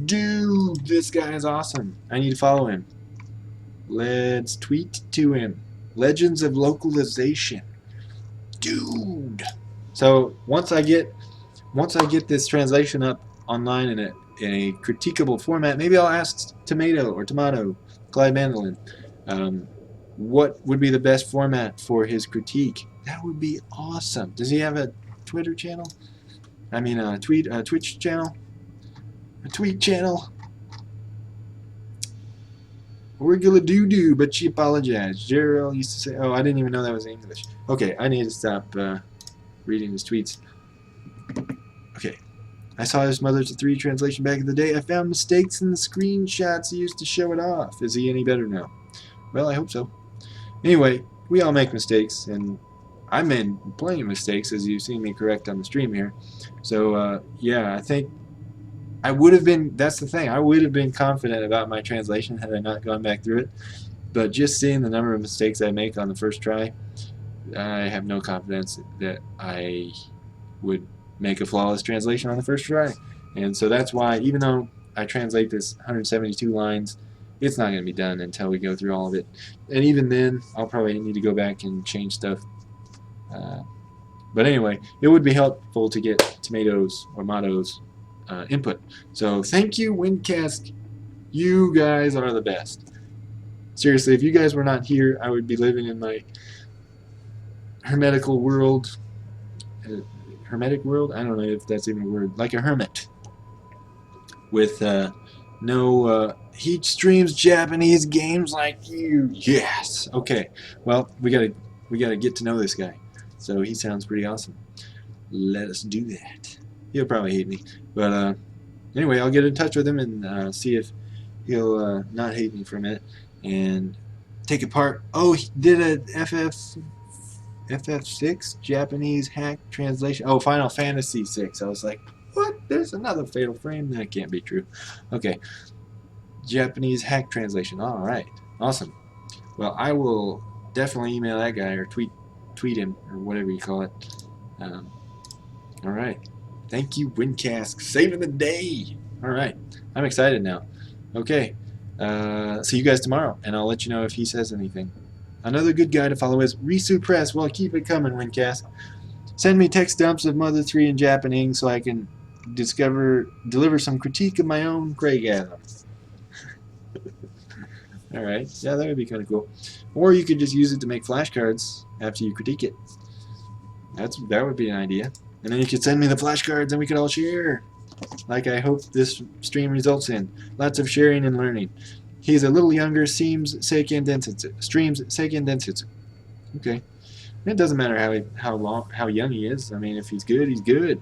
Dude, this guy is awesome. I need to follow him. Let's tweet to him. Legends of Localization. Dude. So once I get this translation up online in a critiquable format, maybe I'll ask Tomato, Clyde Mandolin, what would be the best format for his critique. That would be awesome. Does he have a Twitter channel? I mean, a Twitch channel? A tweet channel? We're gonna do, but she apologized. Gerald used to say, oh, I didn't even know that was English. Okay, I need to stop reading his tweets. Okay. I saw his Mother 3 translation back in the day. I found mistakes in the screenshots he used to show it off. Is he any better now? Well, I hope so. Anyway, we all make mistakes, and I made plenty of mistakes, as you've seen me correct on the stream here. So, yeah, I think I would have been, that's the thing, I would have been confident about my translation had I not gone back through it. But just seeing the number of mistakes I make on the first try, I have no confidence that I would make a flawless translation on the first try. And so that's why, even though I translate this 172 lines, it's not going to be done until we go through all of it. And even then, I'll probably need to go back and change stuff. But anyway, it would be helpful to get Tomatoes or Motto's input. So thank you, Windcast. You guys are the best. Seriously, if you guys were not here, I would be living in my hermetical world. Hermetic world? I don't know if that's even a word. Like a hermit. With no he streams Japanese games like you. Yes. Okay. Well, we gotta get to know this guy. So he sounds pretty awesome. Let us do that. He'll probably hate me, but anyway, I'll get in touch with him and see if he'll not hate me for a minute and take apart. Oh, he did a FF6 Japanese hack translation. Oh, Final Fantasy 6. I was like, what? There's another Fatal Frame? That can't be true. Okay. Japanese hack translation. All right. Awesome. Well, I will definitely email that guy or tweet him or whatever you call it. All right. Thank you, Windcast. Saving the day. All right. I'm excited now. Okay. See you guys tomorrow, and I'll let you know if he says anything. Another good guy to follow is Risu Press. Well, keep it coming, Windcast. Send me text dumps of Mother 3 in Japanese so I can deliver some critique of my own Craigasm. Alright, yeah, that would be kind of cool. Or you could just use it to make flashcards after you critique it. That would be an idea. And then you could send me the flashcards and we could all share. Like I hope this stream results in. Lots of sharing and learning. He's a little younger, streams Seiken Densetsu. Okay. It doesn't matter how young he is. I mean, if he's good, he's good.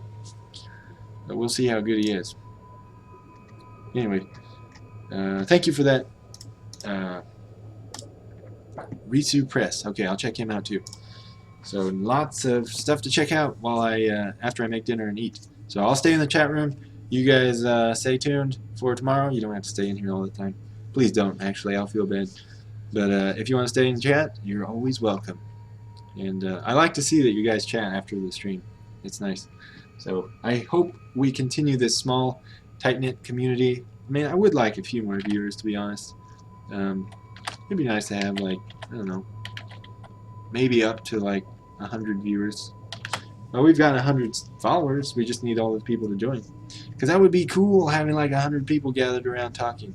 But we'll see how good he is. Anyway, thank you for that. Risu Press. Okay, I'll check him out too. So lots of stuff to check out while after I make dinner and eat. So I'll stay in the chat room. You guys stay tuned for tomorrow. You don't have to stay in here all the time. Please don't, actually. I'll feel bad. But if you want to stay in chat, you're always welcome. And I like to see that you guys chat after the stream. It's nice. So I hope we continue this small, tight-knit community. I mean, I would like a few more viewers, to be honest. It'd be nice to have, like, I don't know, maybe up to, like, 100 viewers. Well, we've got 100 followers. We just need all the people to join. Because that would be cool, having, like, 100 people gathered around talking.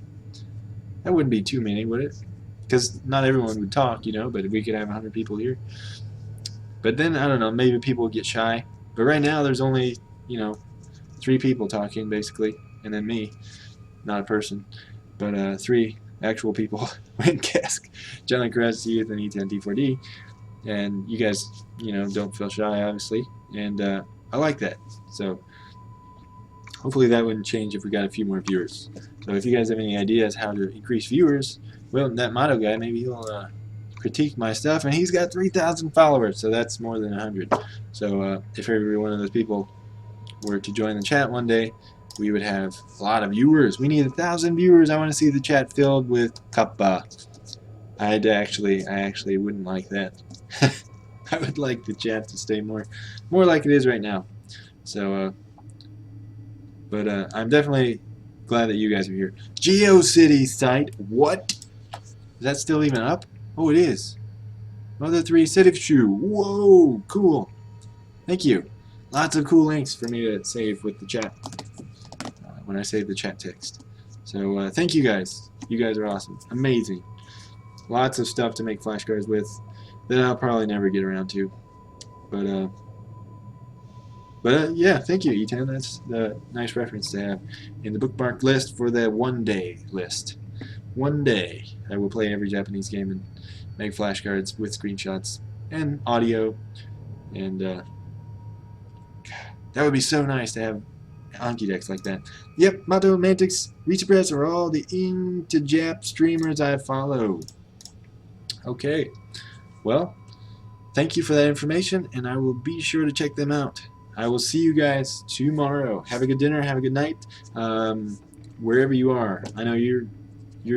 That wouldn't be too many, would it? Because not everyone would talk, you know, but we could have 100 people here. But then, I don't know, maybe people would get shy. But right now, there's only, you know, 3 people talking, basically, and then me. Not a person, but 3 actual people. Windcast, John Caress Youth, and E10T4D. And you guys, you know, don't feel shy, obviously. And I like that. So hopefully that wouldn't change if we got a few more viewers. So if you guys have any ideas how to increase viewers, well, that Motto guy, maybe he'll critique my stuff, and he's got 3,000 followers, so that's more than 100. So if every one of those people were to join the chat one day, we would have a lot of viewers. We need 1,000 viewers. I want to see the chat filled with kappa. I actually wouldn't like that. I would like the chat to stay more like it is right now. So, but I'm definitely glad that you guys are here. GeoCity site. What? Is that still even up? Oh, it is. Mother 3 Citic Shoe. Whoa, cool. Thank you. Lots of cool links for me to save with the chat when I save the chat text. So thank you guys. You guys are awesome. Amazing. Lots of stuff to make flashcards with that I'll probably never get around to. But yeah, thank you, E10. That's a nice reference to have in the bookmark list for the one-day list. One day I will play every Japanese game and make flashcards with screenshots and audio, and that would be so nice to have Anki decks like that. Yep, Mato Mantics, Reachpress are all the into Jap streamers I follow. Okay, well, thank you for that information, and I will be sure to check them out. I will see you guys tomorrow. Have a good dinner. Have a good night, wherever you are. I know you're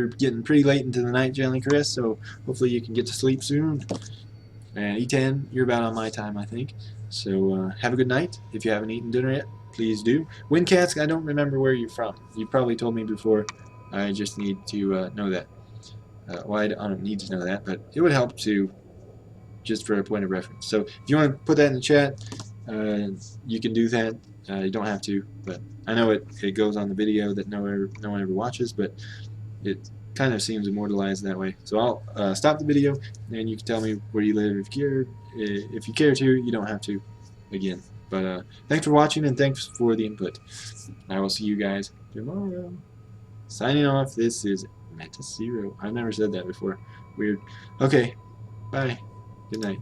getting pretty late into the night, Jelly Chris, so hopefully you can get to sleep soon. And E10, you're about on my time, I think. So have a good night. If you haven't eaten dinner yet, please do. Windcats, I don't remember where you're from. You probably told me before. I just need to know that. Well, I don't need to know that, but it would help to, just for a point of reference. So if you want to put that in the chat, you can do that. You don't have to, but I know it goes on the video that no one ever watches, but it kind of seems immortalized that way. So I'll stop the video, and you can tell me where you live if you care to. You don't have to, again. But thanks for watching, and thanks for the input. I will see you guys tomorrow. Signing off, this is Meta Zero. I've never said that before. Weird. Okay, bye. Good night.